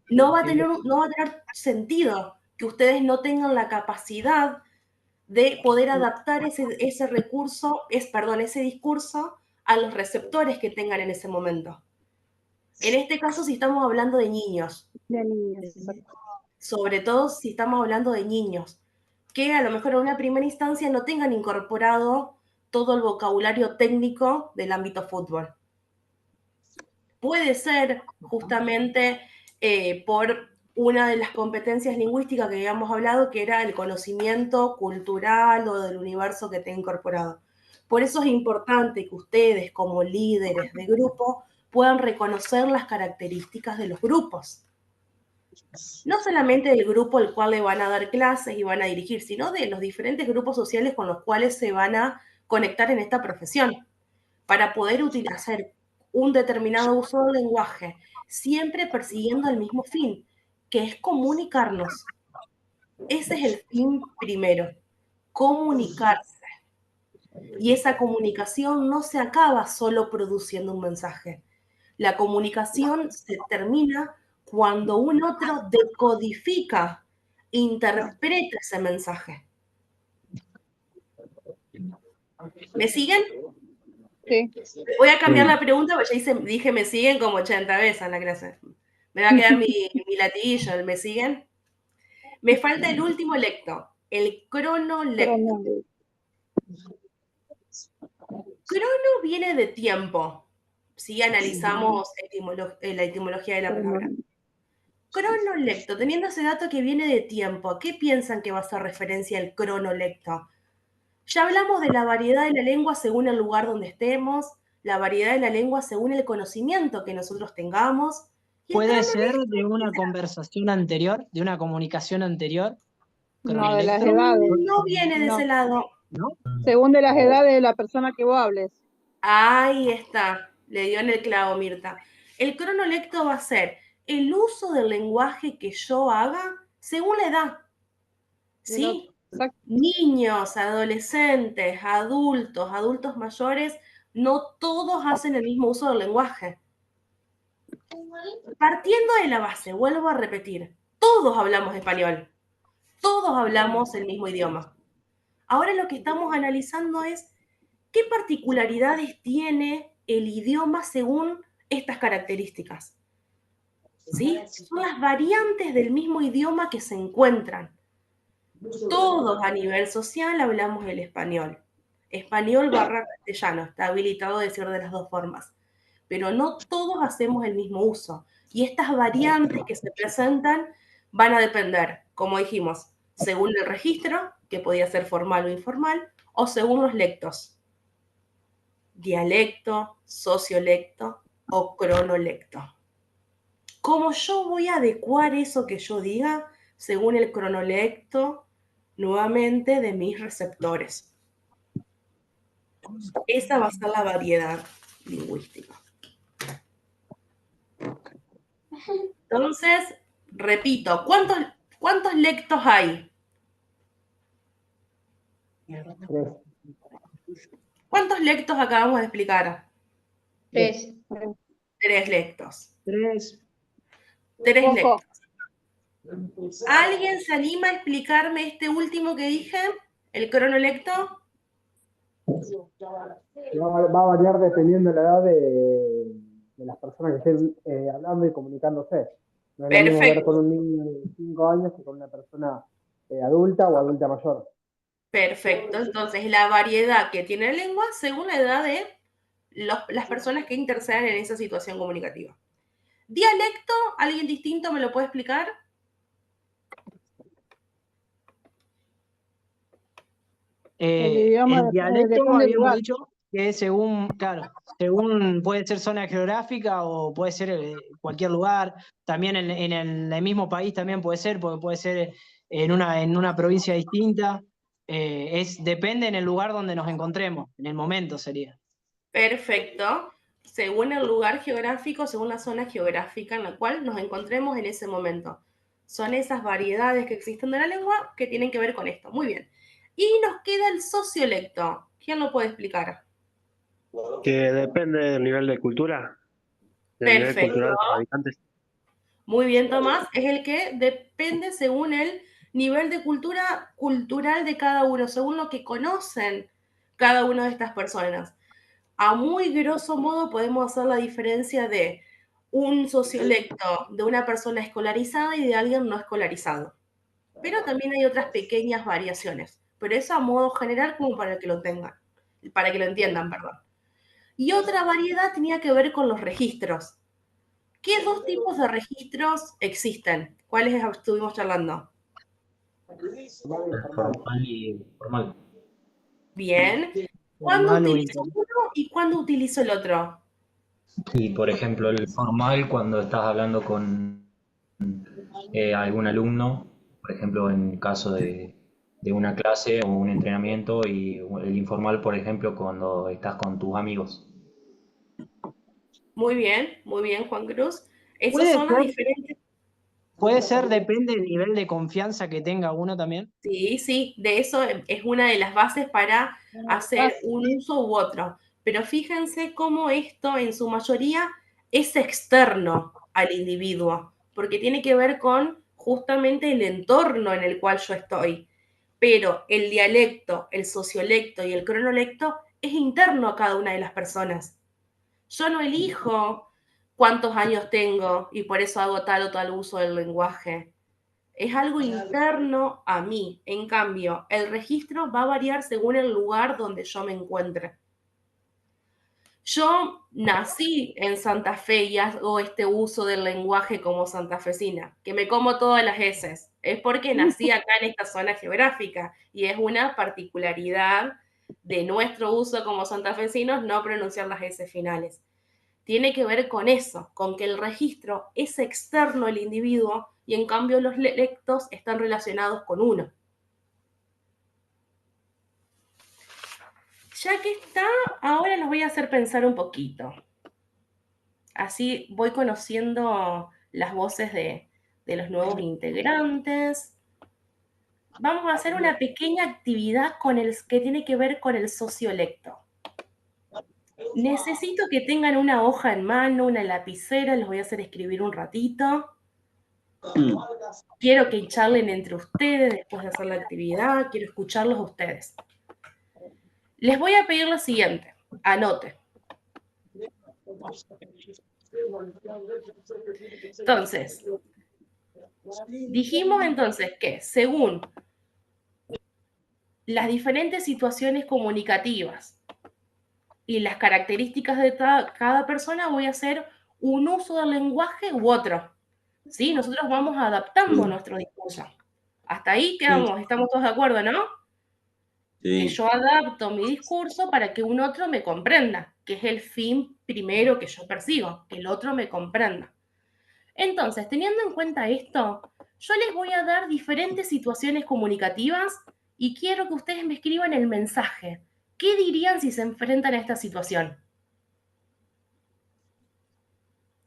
No va a tener sentido que ustedes no tengan la capacidad de poder adaptar ese recurso, ese discurso a los receptores que tengan en ese momento. En este caso, si estamos hablando de niños, De niños, exacto. sobre todo si estamos hablando de niños, que a lo mejor en una primera instancia no tengan incorporado todo el vocabulario técnico del ámbito fútbol. Puede ser justamente por una de las competencias lingüísticas que habíamos hablado, que era el conocimiento cultural o del universo que tenga incorporado. Por eso es importante que ustedes, como líderes de grupo, puedan reconocer las características de los grupos. No solamente del grupo al cual le van a dar clases y van a dirigir, sino de los diferentes grupos sociales con los cuales se van a conectar en esta profesión, para poder hacer un determinado uso del lenguaje, siempre persiguiendo el mismo fin, que es comunicarnos. Ese es el fin primero, comunicarse. Y esa comunicación no se acaba solo produciendo un mensaje. La comunicación se termina cuando un otro decodifica, interpreta ese mensaje. ¿Me siguen? Sí. Voy a cambiar la pregunta porque ya dije me siguen como 80 veces en la clase. Me va a quedar mi latiguillo, el me siguen. Me falta el último lecto, el cronolecto. Crono viene de tiempo, si analizamos la etimología de la palabra. Cronolecto, teniendo ese dato que viene de tiempo, ¿a qué piensan que va a hacer referencia el cronolecto? Ya hablamos de la variedad de la lengua según el lugar donde estemos, la variedad de la lengua según el conocimiento que nosotros tengamos. ¿Puede ser de una conversación anterior, de una comunicación anterior? No, de las ¿Cronolecto? edades. No viene de No. ese lado. ¿No? Según de las edades de la persona que vos hables. Ahí está, le dio en el clavo Mirta. El cronolecto va a ser el uso del lenguaje que yo haga según la edad. ¿Sí? Exacto. Niños, adolescentes, adultos mayores, no todos hacen el mismo uso del lenguaje. Partiendo de la base, vuelvo a repetir, todos hablamos español, todos hablamos el mismo idioma. Ahora lo que estamos analizando es qué particularidades tiene el idioma según estas características. ¿Sí? Son las variantes del mismo idioma que se encuentran. Todos a nivel social hablamos el español. Español / castellano, está habilitado a decir de las dos formas. Pero no todos hacemos el mismo uso. Y estas variantes que se presentan van a depender, como dijimos, según el registro, que podía ser formal o informal, o según los lectos. Dialecto, sociolecto o cronolecto. ¿Cómo yo voy a adecuar eso que yo diga según el cronolecto, nuevamente, de mis receptores? Esa va a ser la variedad lingüística. Entonces, repito, ¿cuántos lectos hay? 3. ¿Cuántos lectos acabamos de explicar? 3. 3 lectos. 3. 3 Poco. lectos. ¿Alguien se anima a explicarme este último que dije? ¿El cronolecto? Va a variar dependiendo de la edad de las personas que estén hablando y comunicándose. No es lo mismo ver con un niño de 5 años que con una persona adulta o adulta mayor. Perfecto. Entonces, la variedad que tiene la lengua según la edad de las personas que intercedan en esa situación comunicativa. ¿Dialecto? ¿Alguien distinto me lo puede explicar? El dialecto depende del habíamos lugar. dicho que es según, claro, según puede ser zona geográfica o puede ser cualquier lugar. También en el mismo país también puede ser, porque puede ser en una provincia distinta. Depende en el lugar donde nos encontremos, en el momento sería. Perfecto. Según el lugar geográfico, según la zona geográfica en la cual nos encontremos en ese momento. Son esas variedades que existen de la lengua que tienen que ver con esto. Muy bien. Y nos queda el sociolecto. ¿Quién lo puede explicar? Que depende del nivel de cultura, del nivel Perfecto. cultural de los habitantes. Muy bien, Tomás. Es el que depende según el nivel de cultural de cada uno, según lo que conocen cada una de estas personas. A muy grosso modo podemos hacer la diferencia de un sociolecto de una persona escolarizada y de alguien no escolarizado. Pero también hay otras pequeñas variaciones. Pero eso a modo general como para que lo tengan, para que lo entiendan, perdón. Y otra variedad tenía que ver con los registros. ¿Qué dos tipos de registros existen? ¿Cuáles estuvimos charlando? Formal y informal. Bien. ¿Cuándo Formal o utilizo informal. uno y cuándo utilizo el otro? Y por ejemplo, el formal cuando estás hablando con algún alumno, por ejemplo, en caso de una clase o un entrenamiento, y el informal, por ejemplo, cuando estás con tus amigos. Muy bien, Juan Cruz. Esas Puede son las ser, diferentes. depende del nivel de confianza que tenga uno también. Sí, de eso es una de las bases para hacer un uso u otro. Pero fíjense cómo esto en su mayoría es externo al individuo, porque tiene que ver con justamente el entorno en el cual yo estoy. Pero el dialecto, el sociolecto y el cronolecto es interno a cada una de las personas. Yo no elijo cuántos años tengo y por eso hago tal o tal uso del lenguaje. Es algo interno a mí. En cambio, el registro va a variar según el lugar donde yo me encuentre. Yo nací en Santa Fe y hago este uso del lenguaje como santafesina, que me como todas las heces. Es porque nací acá en esta zona geográfica y es una particularidad de nuestro uso como santafesinos no pronunciar las heces finales. Tiene que ver con eso, con que el registro es externo al individuo y en cambio los lectos están relacionados con uno. Ya que está, ahora los voy a hacer pensar un poquito. Así voy conociendo las voces de los nuevos integrantes. Vamos a hacer una pequeña actividad que tiene que ver con el sociolecto. Necesito que tengan una hoja en mano, una lapicera, les voy a hacer escribir un ratito. Quiero que charlen entre ustedes después de hacer la actividad, quiero escucharlos a ustedes. Les voy a pedir lo siguiente, anoten. Entonces, dijimos entonces que según las diferentes situaciones comunicativas y las características de cada persona, voy a hacer un uso del lenguaje u otro. ¿Sí? Nosotros vamos adaptando nuestro discurso. Hasta ahí quedamos, estamos todos de acuerdo, ¿no? Que yo adapto mi discurso para que un otro me comprenda, que es el fin primero que yo persigo, que el otro me comprenda. Entonces, teniendo en cuenta esto, yo les voy a dar diferentes situaciones comunicativas y quiero que ustedes me escriban el mensaje. ¿Qué dirían si se enfrentan a esta situación?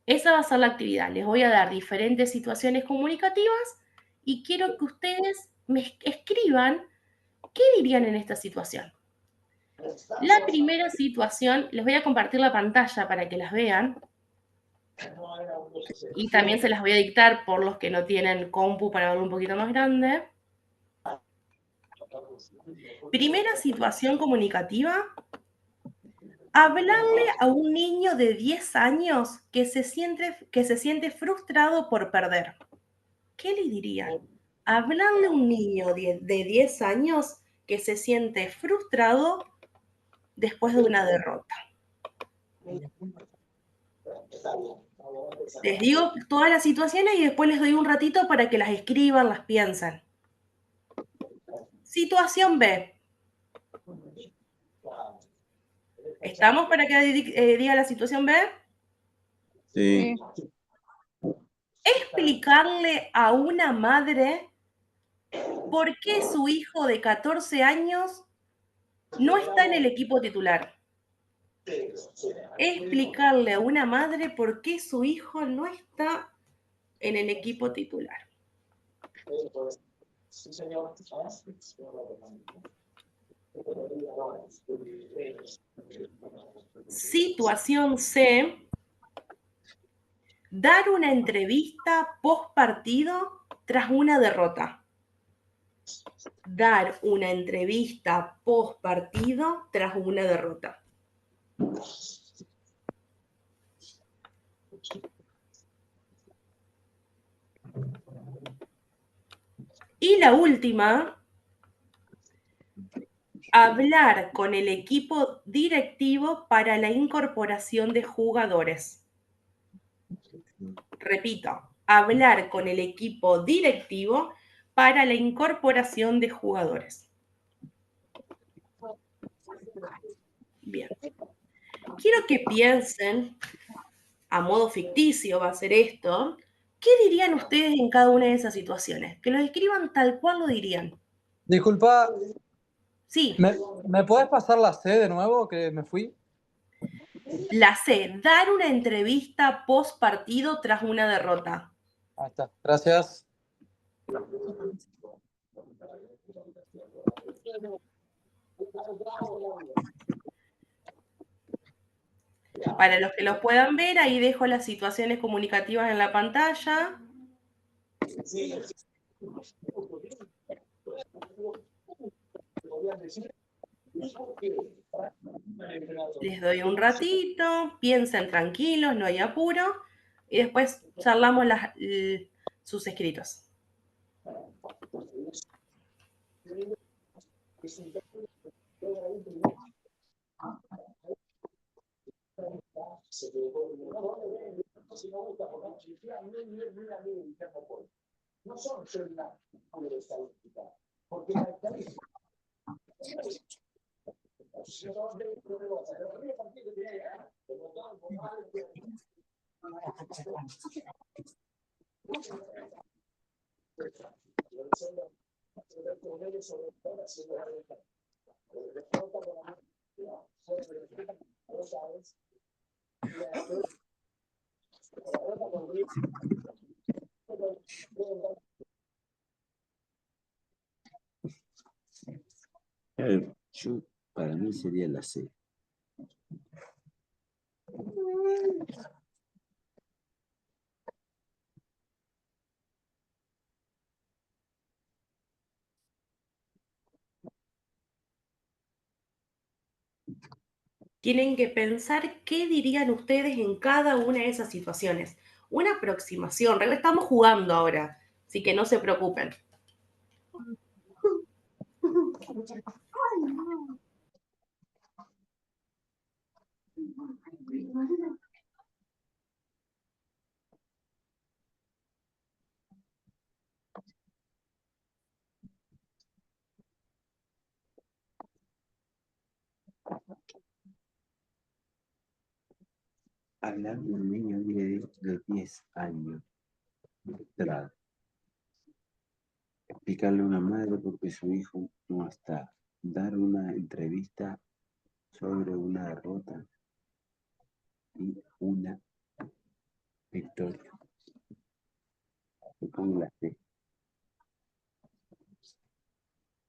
Esa va a ser la actividad. Les voy a dar diferentes situaciones comunicativas y quiero que ustedes me escriban qué dirían en esta situación. La primera situación, les voy a compartir la pantalla para que las vean. Y también se las voy a dictar por los que no tienen compu para verlo un poquito más grande. Primera situación comunicativa. Hablarle a un niño de 10 años que se siente frustrado por perder. ¿Qué le dirían? Hablarle a un niño de 10 años que se siente frustrado después de una derrota. Les digo todas las situaciones y después les doy un ratito para que las escriban, las piensen. Situación B. ¿Estamos para que diga la situación B? Sí. Explicarle a una madre por qué su hijo de 14 años no está en el equipo titular. Explicarle a una madre por qué su hijo no está en el equipo titular. Situación C. Dar una entrevista post partido tras una derrota. Dar una entrevista post partido tras una derrota. Y la última, hablar con el equipo directivo para la incorporación de jugadores. Repito, hablar con el equipo directivo para la incorporación de jugadores. Bien. Quiero que piensen, a modo ficticio va a ser esto, ¿qué dirían ustedes en cada una de esas situaciones? Que lo escriban tal cual lo dirían. Disculpa. Sí. ¿Me podés pasar la C de nuevo, que me fui? La C, dar una entrevista post partido tras una derrota. Ahí está, gracias. Para los que lo puedan ver, ahí dejo las situaciones comunicativas en la pantalla. Les doy un ratito, piensen tranquilos, no hay apuro, y después charlamos sus escritos. Para mí sería la C. Tienen que pensar qué dirían ustedes en cada una de esas situaciones. Una aproximación. Estamos jugando ahora, así que no se preocupen. Hablar de un niño de 10 años. Explicarle a una madre por qué su hijo no está. Dar una entrevista sobre una derrota y una victoria. Supongo la C.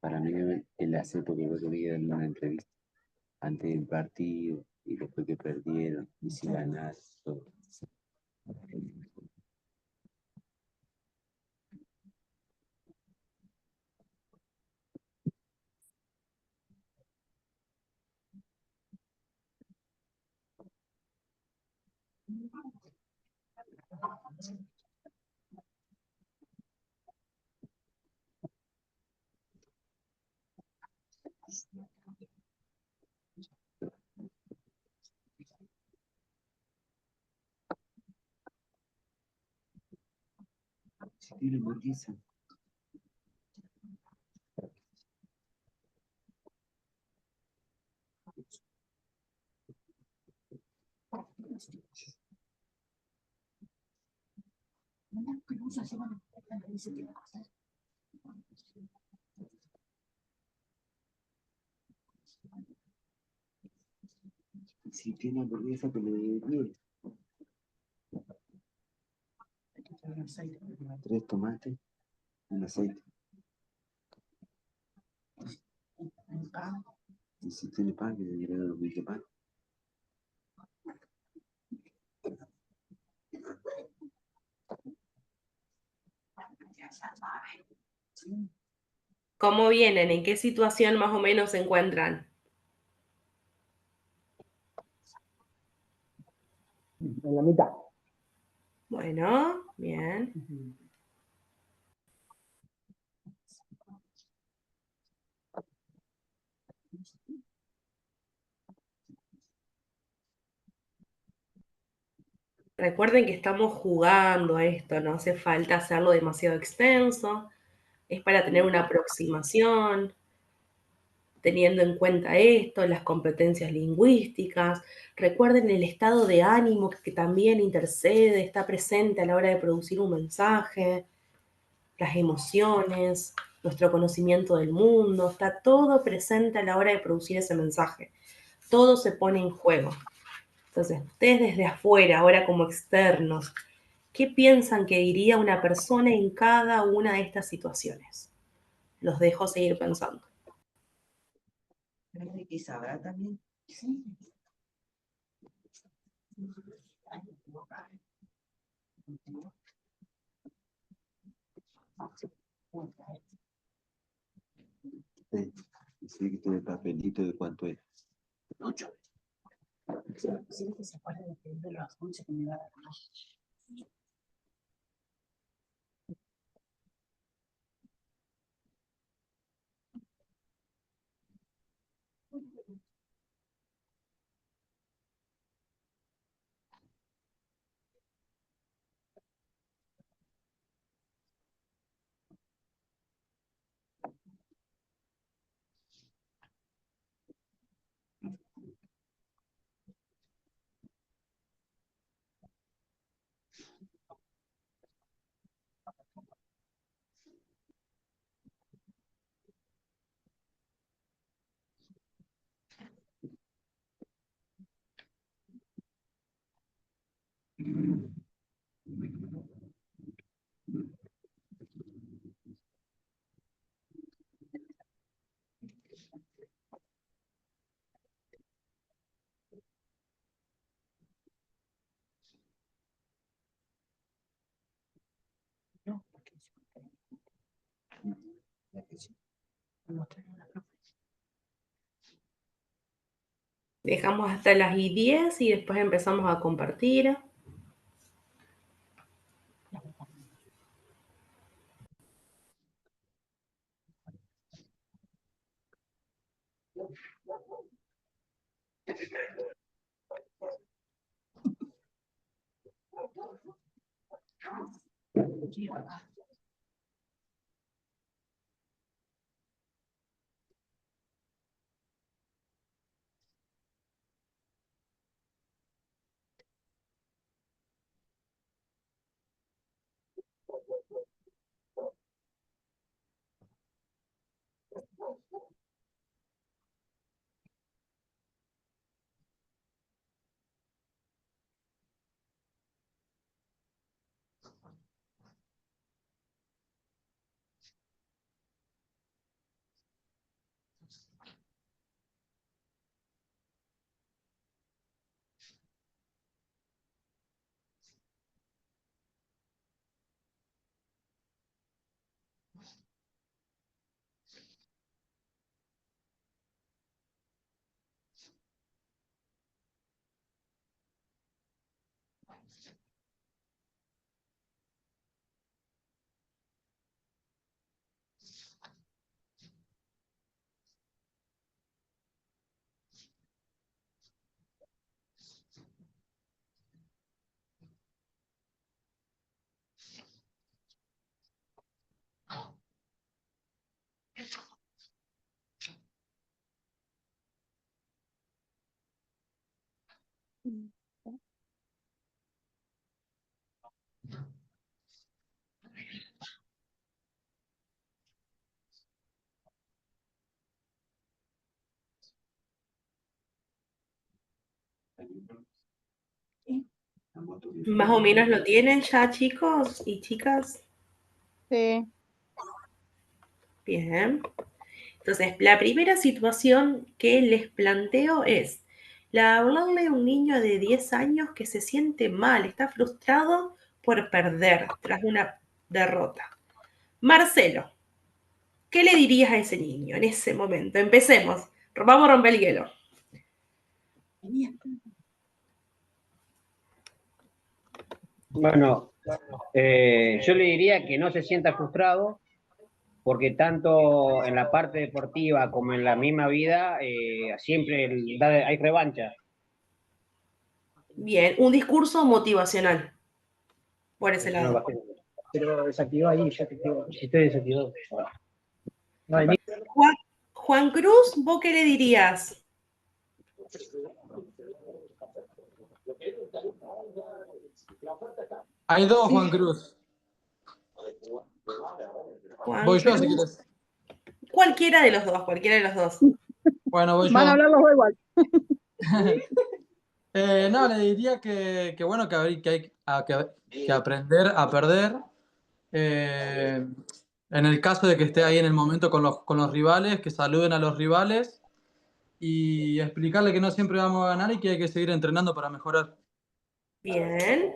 Para mí el AC porque yo quería dar una entrevista antes del partido y después que perdieron y si ganaron todo. Si tiene hamburguesa. Si tiene hamburguesa, que le dé 10. 3 tomates, un aceite. Y si tiene pan, que le dé los 20 pan. ¿Cómo vienen? ¿En qué situación más o menos se encuentran? En la mitad. Bueno, bien. Recuerden que estamos jugando a esto, no hace falta hacerlo demasiado extenso, es para tener una aproximación, teniendo en cuenta esto, las competencias lingüísticas. Recuerden el estado de ánimo que también intercede, está presente a la hora de producir un mensaje, las emociones, nuestro conocimiento del mundo, está todo presente a la hora de producir ese mensaje. Todo se pone en juego. Entonces, ustedes desde afuera, ahora como externos, ¿qué piensan que diría una persona en cada una de estas situaciones? Los dejo seguir pensando. ¿Y sabrá también? Sí. Sí, que tiene el papelito de cuánto es. 8. Sí, que se acuerda de los dulces que me va a dar. Dejamos hasta las 10 y después empezamos a compartir. ¿Más o menos lo tienen ya, chicos y chicas? Sí. Bien. Entonces, la primera situación que les planteo es la de hablarle a un niño de 10 años que se siente mal, está frustrado por perder tras una derrota. Marcelo, ¿qué le dirías a ese niño en ese momento? Empecemos. Vamos a romper el hielo. Bueno, yo le diría que no se sienta frustrado, porque tanto en la parte deportiva como en la misma vida siempre hay revancha. Bien, un discurso motivacional por ese lado. Pero desactivó ahí, ya te digo. Estoy desactivado. No, Juan Cruz, ¿vos qué le dirías? Hay dos, Juan Cruz. Voy yo, si quieres. Cualquiera de los dos. Bueno, voy yo. Van a hablar los dos igual. No, le diría que bueno, que hay que aprender a perder. En el caso de que esté ahí en el momento con los rivales, que saluden a los rivales y explicarle que no siempre vamos a ganar y que hay que seguir entrenando para mejorar. Bien.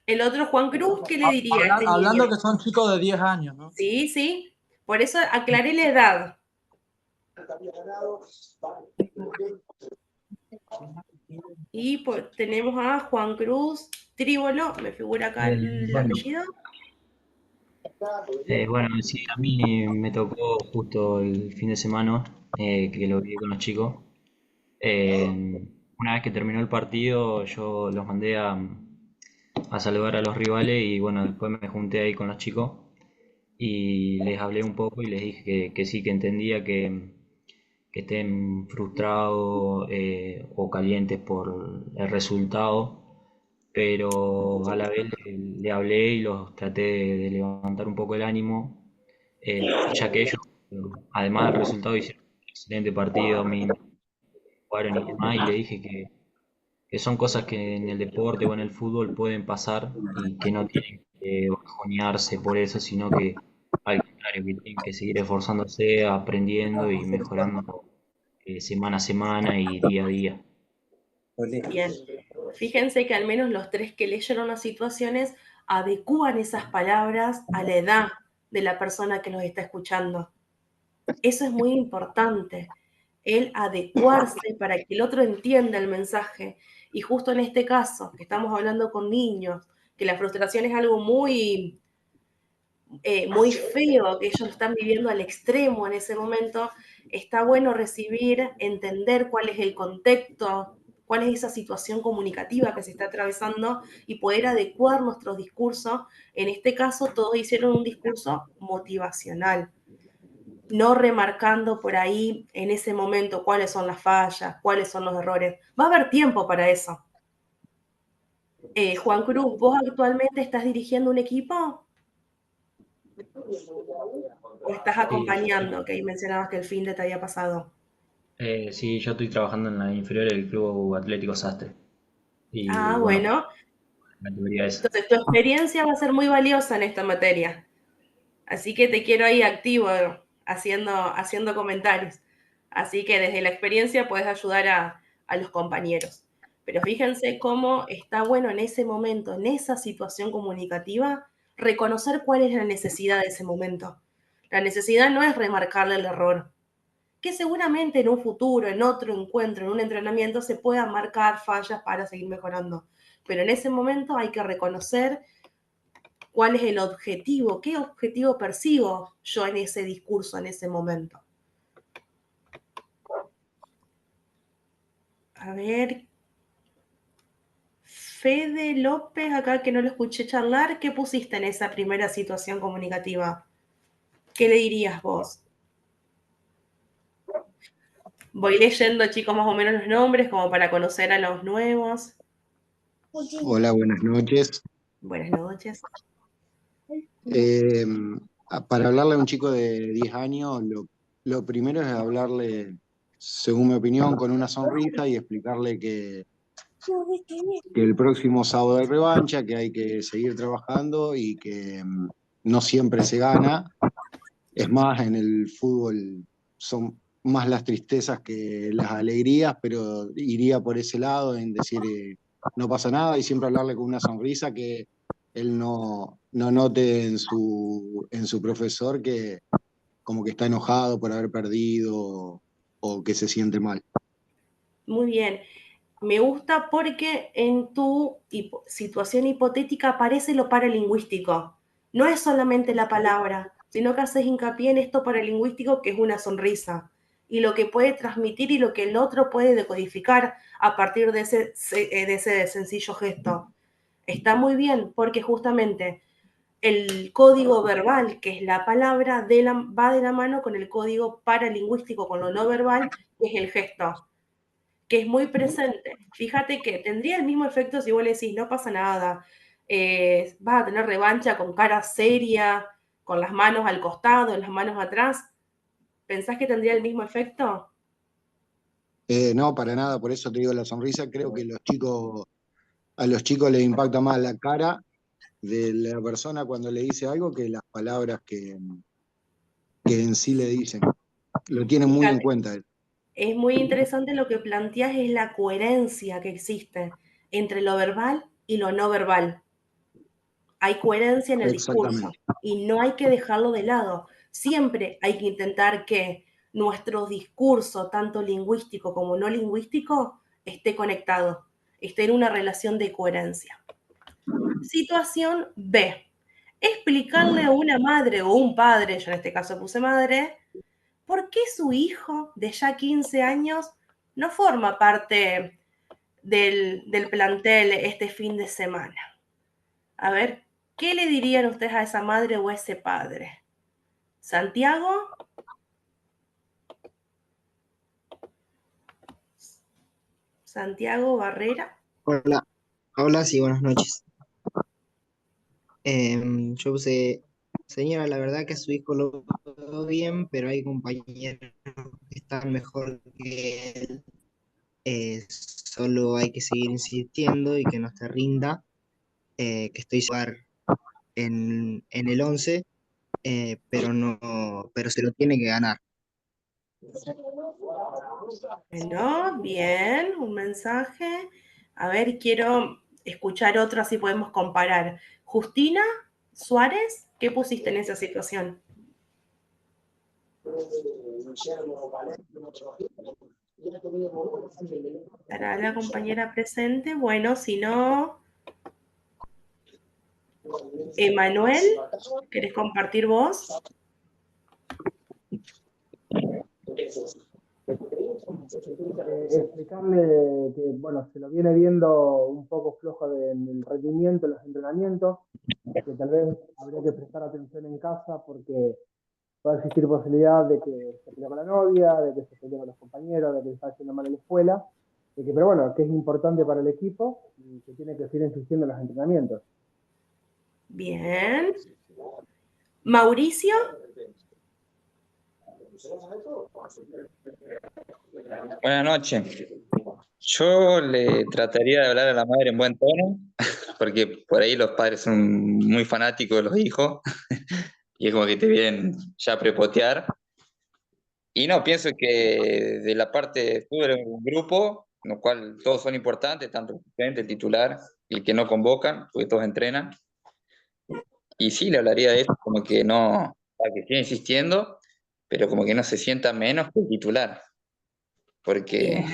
El otro, Juan Cruz, ¿qué le diría a este niño? Hablando que son chicos de 10 años, ¿no? Sí, sí. Por eso aclaré la edad. Y tenemos a Juan Cruz Tríbolo, me figura acá el apellido. Bueno, sí, a mí me tocó justo el fin de semana que lo vi con los chicos. Una vez que terminó el partido, yo los mandé a saludar a los rivales y bueno, después me junté ahí con los chicos y les hablé un poco y les dije que sí, que entendía que estén frustrados o calientes por el resultado, pero a la vez le hablé y los traté de levantar un poco el ánimo, ya que ellos, además del resultado, hicieron un excelente partido, jugaron y demás, y le dije que son cosas que en el deporte o en el fútbol pueden pasar y que no tienen que bajonearse por eso, sino que al contrario, que tienen que seguir esforzándose, aprendiendo y mejorando semana a semana y día a día. Bien. Fíjense que al menos los tres que leyeron las situaciones adecúan esas palabras a la edad de la persona que los está escuchando. Eso es muy importante, el adecuarse para que el otro entienda el mensaje. Y justo en este caso, que estamos hablando con niños, que la frustración es algo muy muy feo, que ellos lo están viviendo al extremo en ese momento, está bueno recibir, entender cuál es el contexto, cuál es esa situación comunicativa que se está atravesando y poder adecuar nuestros discursos. En este caso, todos hicieron un discurso motivacional, no remarcando por ahí en ese momento cuáles son las fallas, cuáles son los errores. Va a haber tiempo para eso. Juan Cruz, ¿vos actualmente estás dirigiendo un equipo? ¿O estás acompañando? Que ahí mencionabas que el fin de te había pasado. Sí, yo estoy trabajando en la inferior del Club Atlético Sastre. Y bueno, Bueno. la teoría es... Entonces, tu experiencia va a ser muy valiosa en esta materia. Así que te quiero ahí activo, haciendo comentarios. Así que desde la experiencia puedes ayudar a los compañeros. Pero fíjense cómo está bueno en ese momento, en esa situación comunicativa, reconocer cuál es la necesidad de ese momento. La necesidad no es remarcarle el error, que seguramente en un futuro, en otro encuentro, en un entrenamiento, se puedan marcar fallas para seguir mejorando. Pero en ese momento hay que reconocer cuál es el objetivo, qué objetivo persigo yo en ese discurso, en ese momento. A ver, Fede López, acá que no lo escuché charlar, ¿qué pusiste en esa primera situación comunicativa? ¿Qué le dirías vos? Voy leyendo, chicos, más o menos los nombres, como para conocer a los nuevos. Hola, buenas noches. Buenas noches. Para hablarle a un chico de 10 años, lo primero es hablarle, según mi opinión, con una sonrisa y explicarle que el próximo sábado hay revancha, que hay que seguir trabajando y que no siempre se gana. Es más, en el fútbol son más las tristezas que las alegrías, pero iría por ese lado en decir no pasa nada y siempre hablarle con una sonrisa, que él no note en su profesor que como que está enojado por haber perdido o que se siente mal. Muy bien. Me gusta porque en tu situación hipotética aparece lo paralingüístico. No es solamente la palabra, sino que haces hincapié en esto paralingüístico que es una sonrisa y lo que puede transmitir y lo que el otro puede decodificar a partir de ese sencillo gesto. Está muy bien porque justamente el código verbal, que es la palabra, va de la mano con el código paralingüístico, con lo no verbal, que es el gesto, que es muy presente. Fíjate que tendría el mismo efecto si vos le decís, no pasa nada, vas a tener revancha con cara seria, con las manos al costado, las manos atrás. ¿Pensás que tendría el mismo efecto? No, para nada, por eso te digo la sonrisa. Creo que a los chicos les impacta más la cara de la persona cuando le dice algo que las palabras que en sí le dicen. Lo tienen muy en cuenta. Es muy interesante lo que planteas, es la coherencia que existe entre lo verbal y lo no verbal. Hay coherencia en el discurso y no hay que dejarlo de lado. Siempre hay que intentar que nuestro discurso, tanto lingüístico como no lingüístico, esté conectado, esté en una relación de coherencia. Situación B. Explicarle a una madre o un padre, yo en este caso puse madre, por qué su hijo de ya 15 años no forma parte del plantel este fin de semana. A ver, ¿qué le dirían ustedes a esa madre o a ese padre? ¿Santiago? ¿Santiago Barrera? Hola, sí, buenas noches. Yo puse, señora, la verdad que a su hijo lo veo bien, pero hay compañeros que están mejor que él. Solo hay que seguir insistiendo y que no se rinda, que estoy jugar en el 11, pero se lo tiene que ganar. Bueno, bien, un mensaje. A ver, quiero escuchar otro, así podemos comparar. Justina Suárez, ¿qué pusiste en esa situación? ¿Estará la compañera presente? Bueno, si no... Emanuel, ¿querés compartir vos? Explicarle que, bueno, se lo viene viendo un poco flojo en el rendimiento, en los entrenamientos, que tal vez habría que prestar atención en casa porque va a existir posibilidad de que se pelee con la novia, de que se pelee con los compañeros, de que se está haciendo mal en la escuela, pero bueno, que es importante para el equipo y que tiene que seguir insistiendo en los entrenamientos. Bien. Mauricio. Buenas noches. Yo le trataría de hablar a la madre en buen tono, porque por ahí los padres son muy fanáticos de los hijos y es como que te vienen ya a prepotear. Y no, pienso que de la parte de fútbol es un grupo, en lo cual todos son importantes, tanto el suplente, el titular y el que no convocan, porque todos entrenan. Y sí, le hablaría de eso, como que no, para que siga insistiendo, pero como que no se sienta menos que el titular, porque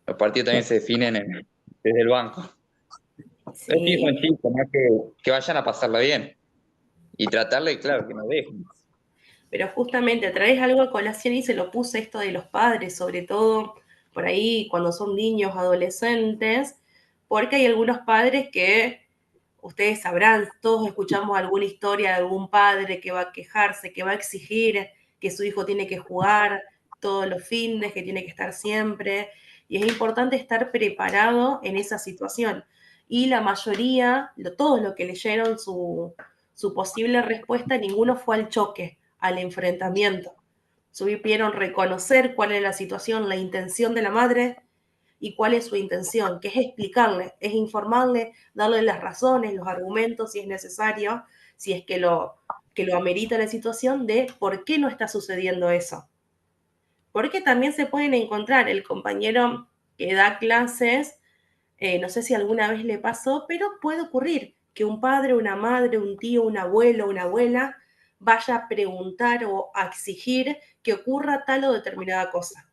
los partidos también se definen desde el banco. Sí. Es que son chicos, más que vayan a pasarla bien y tratarle, claro, que no dejen. Pero justamente traes algo a colación y se lo puse esto de los padres, sobre todo por ahí cuando son niños, adolescentes, porque hay algunos padres que, ustedes sabrán, todos escuchamos alguna historia de algún padre que va a quejarse, que va a exigir que su hijo tiene que jugar todos los fines, que tiene que estar siempre, y es importante estar preparado en esa situación. Y la mayoría, todos los que leyeron su posible respuesta, ninguno fue al choque, al enfrentamiento. Supieron reconocer cuál es la situación, la intención de la madre y cuál es su intención, que es explicarle, es informarle, darle las razones, los argumentos si es necesario, si es que lo amerita la situación de por qué no está sucediendo eso. Porque también se pueden encontrar el compañero que da clases, no sé si alguna vez le pasó, pero puede ocurrir que un padre, una madre, un tío, un abuelo, una abuela vaya a preguntar o a exigir que ocurra tal o determinada cosa.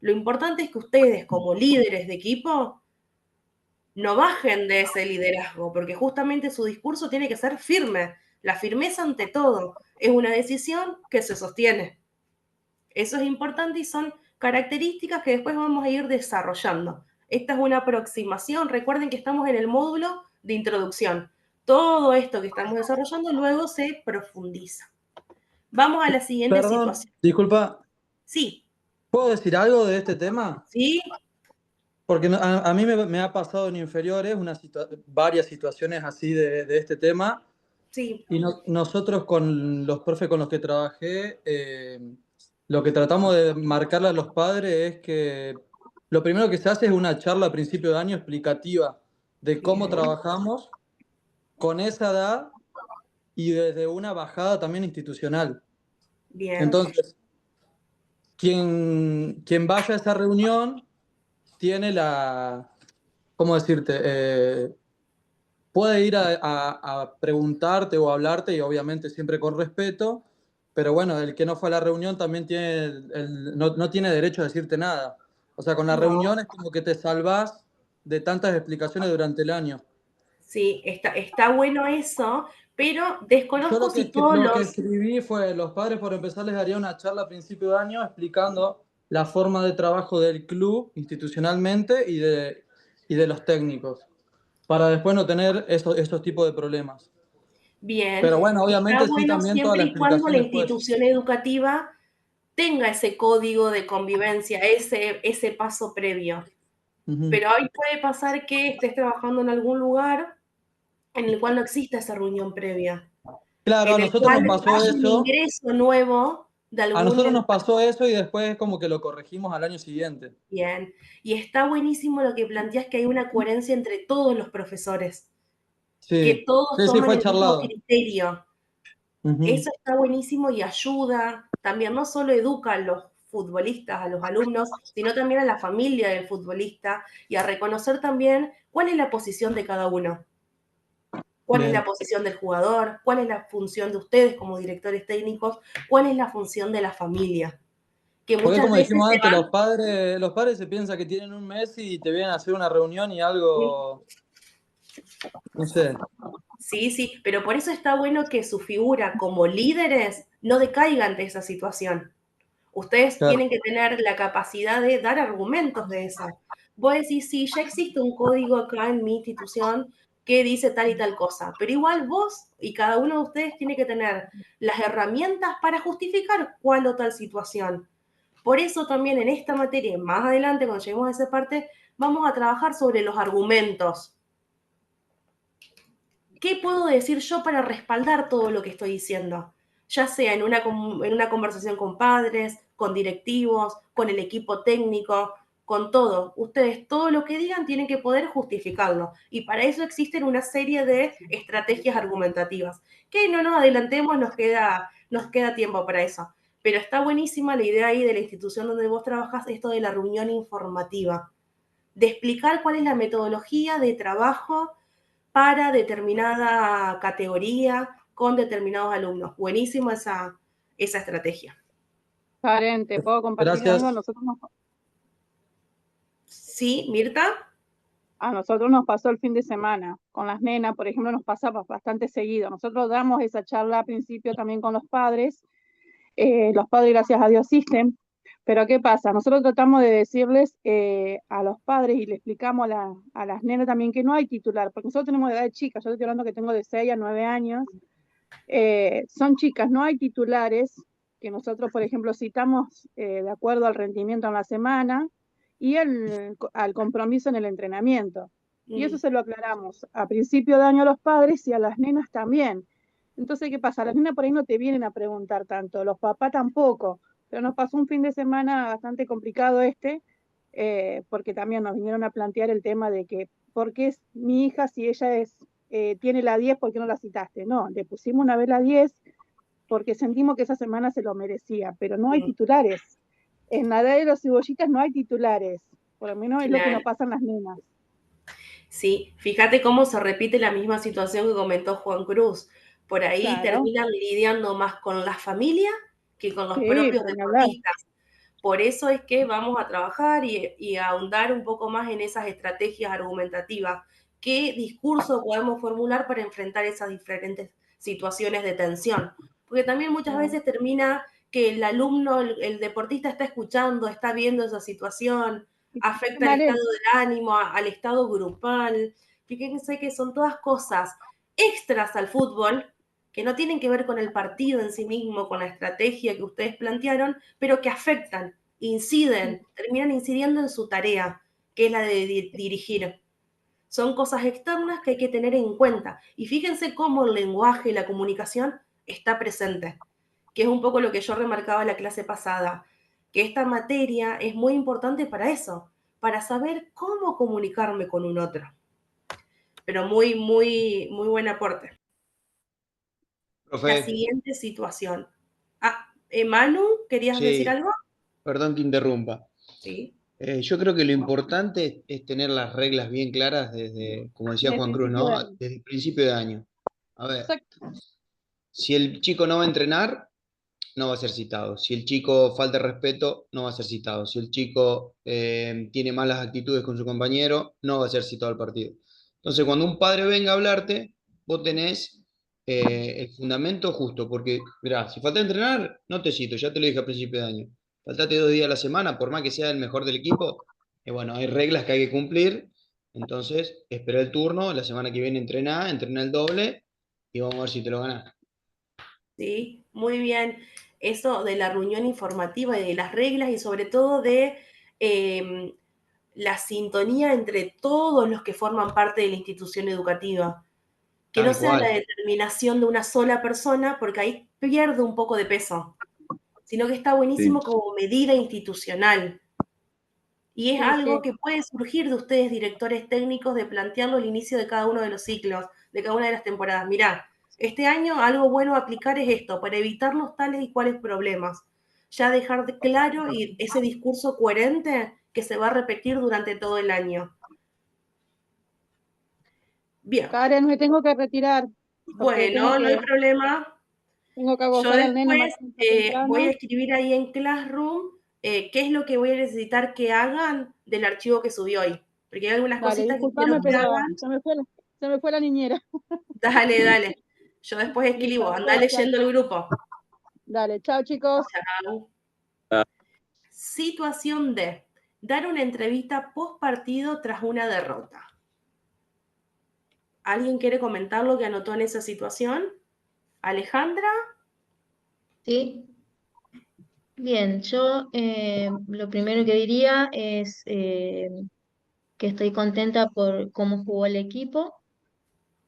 Lo importante es que ustedes, como líderes de equipo, no bajen de ese liderazgo, porque justamente su discurso tiene que ser firme. La firmeza ante todo es una decisión que se sostiene. Eso es importante y son características que después vamos a ir desarrollando. Esta es una aproximación. Recuerden que estamos en el módulo de introducción. Todo esto que estamos desarrollando luego se profundiza. Vamos a la siguiente situación. Disculpa. Sí. ¿Puedo decir algo de este tema? Sí. Porque a mí me ha pasado en inferiores varias situaciones así de este tema. Sí. Y nosotros con los profes con los que trabajé, lo que tratamos de marcarle a los padres es que lo primero que se hace es una charla a principio de año explicativa de cómo trabajamos con esa edad y desde una bajada también institucional. Bien. Entonces, quien vaya a esa reunión tiene ¿cómo decirte? Puede ir a preguntarte o hablarte y obviamente siempre con respeto, pero bueno, el que no fue a la reunión también no tiene derecho a decirte nada. O sea, con la reunión es como que te salvás de tantas explicaciones durante el año. Sí, está bueno eso, pero desconozco si todos lo que escribí fue, los padres por empezar les daría una charla a principio de año explicando la forma de trabajo del club institucionalmente y de los técnicos, para después no tener estos tipos de problemas. Bien. Pero bueno, obviamente está bueno sí también toda la siempre y cuando la explicación después. institución educativa tenga ese código de convivencia, ese paso previo. Pero hoy puede pasar que estés trabajando en algún lugar en el cual no exista esa reunión previa. Claro, a nosotros nos pasó eso. Un ingreso nuevo de algún... A nosotros nos pasó eso y después como que lo corregimos al año siguiente. Bien. Y está buenísimo lo que planteas, que hay una coherencia entre todos los profesores. Sí. Que todos toman fue el charlado. mismo criterio. Eso está buenísimo y ayuda. También no solo educa a los futbolistas, a los alumnos, sino también a la familia del futbolista y a reconocer también cuál es la posición de cada uno. cuál es Bien. la posición del jugador, cuál es la función de ustedes como directores técnicos, cuál es la función de la familia. Que Porque muchas como veces dijimos se antes, van... los padres se piensan que tienen un mes y te vienen a hacer una reunión y algo, no sé. Sí, sí, pero por eso está bueno que su figura como líderes no decaiga ante esa situación. Ustedes Claro. tienen que tener la capacidad de dar argumentos de eso. Vos decís, sí, ya existe un código acá en mi institución que dice tal y tal cosa, pero igual vos y cada uno de ustedes tiene que tener las herramientas para justificar cuál o tal situación. Por eso también en esta materia, más adelante, cuando lleguemos a esa parte, vamos a trabajar sobre los argumentos. ¿Qué puedo decir yo para respaldar todo lo que estoy diciendo? Ya sea en una conversación con padres, con directivos, con el equipo técnico, con todo. Ustedes todo lo que digan tienen que poder justificarlo. Y para eso existen una serie de estrategias argumentativas. Que no nos adelantemos, nos queda tiempo para eso. Pero está buenísima la idea ahí de la institución donde vos trabajás, esto de la reunión informativa. De explicar cuál es la metodología de trabajo para determinada categoría con determinados alumnos. Buenísima esa estrategia. Karen, ¿te puedo compartir algo? Gracias. Sí, Mirta. A nosotros nos pasó el fin de semana. Con las nenas, por ejemplo, nos pasa bastante seguido. Nosotros damos esa charla al principio también con los padres. Los padres, gracias a Dios, asisten. Pero ¿qué pasa? Nosotros tratamos de decirles a los padres y le explicamos a las nenas también que no hay titular, porque nosotros tenemos edad de chicas. Yo estoy hablando que tengo de 6 a 9 años. Son chicas, no hay titulares que nosotros, por ejemplo, citamos de acuerdo al rendimiento en la semana y al compromiso en el entrenamiento. Y eso se lo aclaramos a principio de año a los padres y a las nenas también. Entonces, ¿qué pasa? Las nenas por ahí no te vienen a preguntar tanto, los papás tampoco, pero nos pasó un fin de semana bastante complicado porque también nos vinieron a plantear el tema de que, ¿por qué es mi hija si ella tiene la 10, ¿por qué no la citaste? No, le pusimos una vez la 10 porque sentimos que esa semana se lo merecía, pero no hay titulares. En la edad de los cebollitas no hay titulares, por lo menos es lo que nos pasa en las nenas. Sí, fíjate cómo se repite la misma situación que comentó Juan Cruz. Por ahí terminan lidiando más con la familia que con los propios deportistas. Por eso es que vamos a trabajar y a ahondar un poco más en esas estrategias argumentativas. ¿Qué discurso podemos formular para enfrentar esas diferentes situaciones de tensión? Porque también muchas veces termina que el alumno, el deportista está escuchando, está viendo esa situación, afecta al estado del ánimo, al estado grupal. Fíjense que son todas cosas extras al fútbol que no tienen que ver con el partido en sí mismo, con la estrategia que ustedes plantearon, pero que afectan, inciden, terminan incidiendo en su tarea, que es la de dirigir. Son cosas externas que hay que tener en cuenta. Y fíjense cómo el lenguaje y la comunicación está presente, que es un poco lo que yo remarcaba en la clase pasada, que esta materia es muy importante para eso, para saber cómo comunicarme con un otro. Pero muy, muy, muy buen aporte. Profe. La siguiente situación. Manu, ¿querías decir algo? Perdón que interrumpa. Sí. Yo creo que lo importante es tener las reglas bien claras desde, como decía Juan Cruz, ¿no? Desde el principio de año. A ver, si el chico no va a entrenar, no va a ser citado. Si el chico falta respeto, no va a ser citado. Si el chico tiene malas actitudes con su compañero, no va a ser citado al partido. Entonces, cuando un padre venga a hablarte, vos tenés el fundamento justo, porque, mirá, si falta entrenar, no te cito, ya te lo dije a principio de año. Faltate 2 días a la semana, por más que sea el mejor del equipo, bueno, hay reglas que hay que cumplir, entonces espera el turno, la semana que viene entrená el doble y vamos a ver si te lo ganás. Sí, muy bien. Eso de la reunión informativa y de las reglas y sobre todo de la sintonía entre todos los que forman parte de la institución educativa. Que no sea la determinación de una sola persona, porque ahí pierde un poco de peso, sino que está buenísimo como medida institucional. Y es algo que puede surgir de ustedes, directores técnicos, de plantearlo al inicio de cada uno de los ciclos, de cada una de las temporadas. Mirá, este año algo bueno a aplicar es esto, para evitarnos tales y cuales problemas. Ya dejar claro y ese discurso coherente que se va a repetir durante todo el año. Bien. Karen, me tengo que retirar. Bueno, no hay problema. Tengo que Yo acostar al nene después más temprano. voy a escribir ahí en Classroom qué es lo que voy a necesitar que hagan del archivo que subí hoy. Porque hay algunas Dale, cositas que quiero disculpame, que pero hagan. se me fue la niñera. Dale, dale. Yo después escribo. Listo, Andá gracias. leyendo el grupo. Dale, chao chicos. Chao. Situación D. Dar una entrevista post partido tras una derrota. ¿Alguien quiere comentar lo que anotó en esa situación? ¿Alejandra? Sí. Bien, yo lo primero que diría es que estoy contenta por cómo jugó el equipo,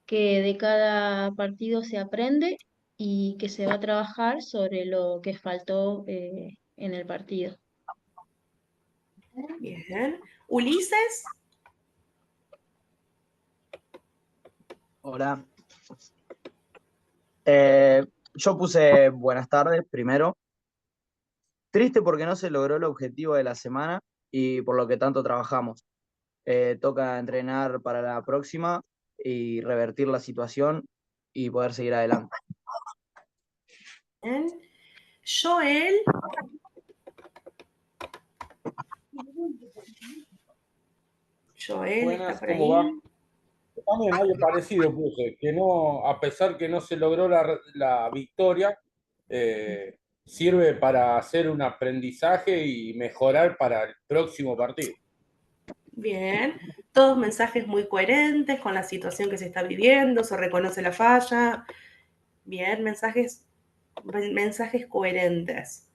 que de cada partido se aprende y que se va a trabajar sobre lo que faltó en el partido. Bien. ¿Ulises? Hola. Yo puse buenas tardes primero. Triste porque no se logró el objetivo de la semana y por lo que tanto trabajamos. Toca entrenar para la próxima y revertir la situación y poder seguir adelante. Bien. Joel. Joel Buenas, está por ¿cómo va? ahí. También algo parecido puse, que no, a pesar que no se logró la victoria, sirve para hacer un aprendizaje y mejorar para el próximo partido. Bien. Todos mensajes muy coherentes con la situación que se está viviendo, se reconoce la falla. Bien, mensajes coherentes.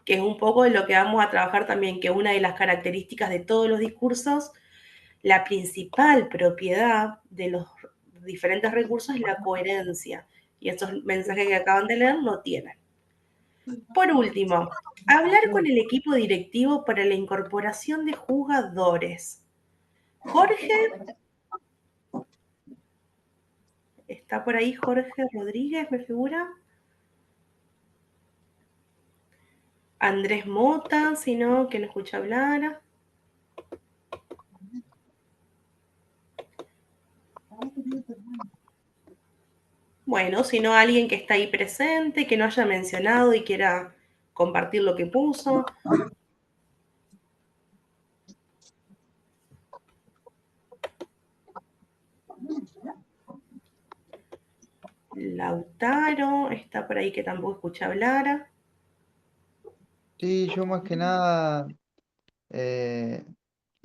Que es un poco de lo que vamos a trabajar también, que una de las características de todos los discursos, la principal propiedad de los diferentes recursos es la coherencia. Y estos mensajes que acaban de leer lo tienen. Por último, hablar con el equipo directivo para la incorporación de jugadores. Jorge, ¿está por ahí Jorge Rodríguez, me figura? Andrés Mota, si no, que no escucha hablar. Bueno, si no, alguien que está ahí presente, que no haya mencionado y quiera compartir lo que puso. Lautaro, está por ahí que tampoco escucha hablar. Sí, yo más que nada le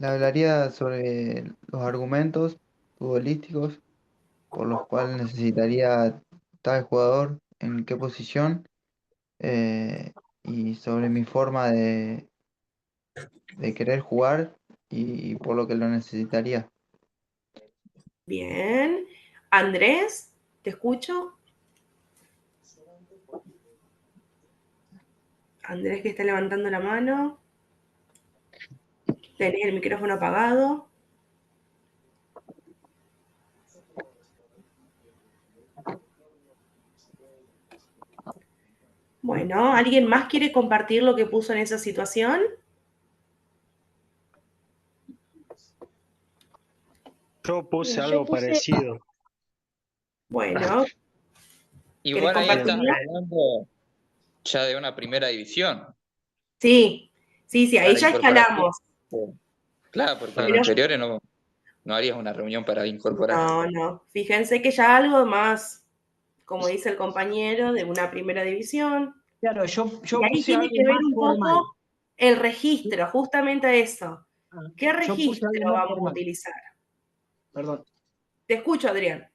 hablaría sobre los argumentos futbolísticos por los cuales necesitaría tal jugador en qué posición y sobre mi forma de querer jugar y por lo que lo necesitaría. Bien. Andrés, ¿te escucho? Andrés que está levantando la mano. Tenés el micrófono apagado. Bueno, ¿alguien más quiere compartir lo que puso en esa situación? Yo puse Bien, algo parecido. Bueno. Igual ahí estás compartirlo? hablando ya de una primera división. Sí, ahí Para ya incorporación. escalamos. Claro, porque en Pero- inferiores no harías una reunión para incorporar. No. Fíjense que ya algo más, como dice el compañero, de una primera división. Claro, yo Y ahí puse tiene algo que ver más un formal. poco el registro, justamente eso. ¿Qué Yo puse registro algo más vamos a formal. utilizar? Perdón. Te escucho, Adrián.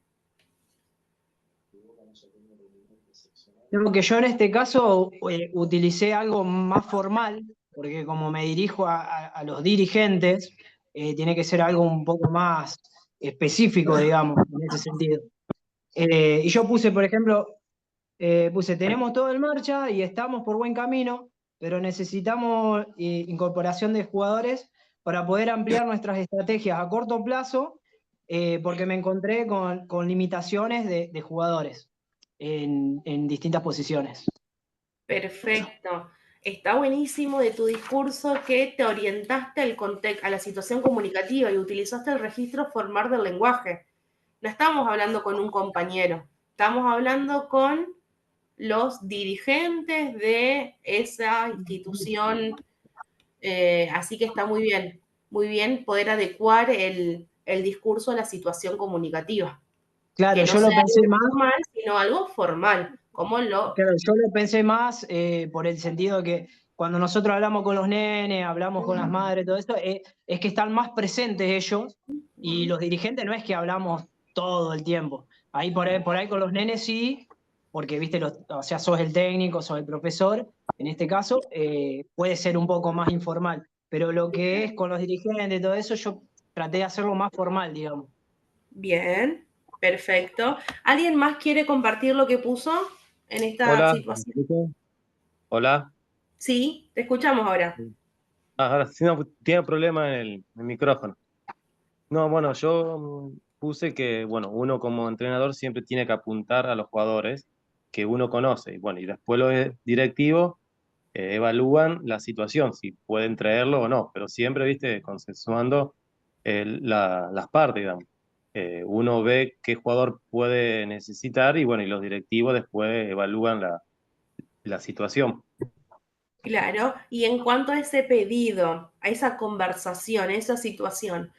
Creo que yo en este caso utilicé algo más formal, porque como me dirijo a los dirigentes, tiene que ser algo un poco más específico, digamos, en ese sentido. Y yo puse, por ejemplo, tenemos todo en marcha y estamos por buen camino, pero necesitamos incorporación de jugadores para poder ampliar nuestras estrategias a corto plazo, porque me encontré con limitaciones de jugadores en distintas posiciones. Perfecto. Está buenísimo de tu discurso que te orientaste a la situación comunicativa y utilizaste el registro formal del lenguaje. No estamos hablando con un compañero, estamos hablando con los dirigentes de esa institución, así que está muy bien poder adecuar el discurso a la situación comunicativa. Claro, Que no yo lo sea pensé algo más. formal, sino algo formal, como lo... Claro, yo lo pensé más por el sentido que cuando nosotros hablamos con los nenes, hablamos con las madres, todo esto, es que están más presentes ellos y los dirigentes no es que hablamos todo el tiempo. Ahí por ahí con los nenes sí, porque viste, o sea, sos el técnico, sos el profesor, en este caso puede ser un poco más informal, pero lo que es con los dirigentes y todo eso, yo traté de hacerlo más formal, digamos. Bien, perfecto. ¿Alguien más quiere compartir lo que puso en esta Hola, ¿me situación? escuchan? Hola. Sí, te escuchamos ahora. Ahora sí, no, tiene problema en el micrófono. No, bueno, yo puse que, bueno, uno como entrenador siempre tiene que apuntar a los jugadores que uno conoce. Y bueno, y después los directivos evalúan la situación, si pueden traerlo o no, pero siempre, viste, consensuando las partes, digamos. Uno ve qué jugador puede necesitar y bueno, y los directivos después evalúan la situación. Claro, y en cuanto a ese pedido, a esa conversación, a esa situación,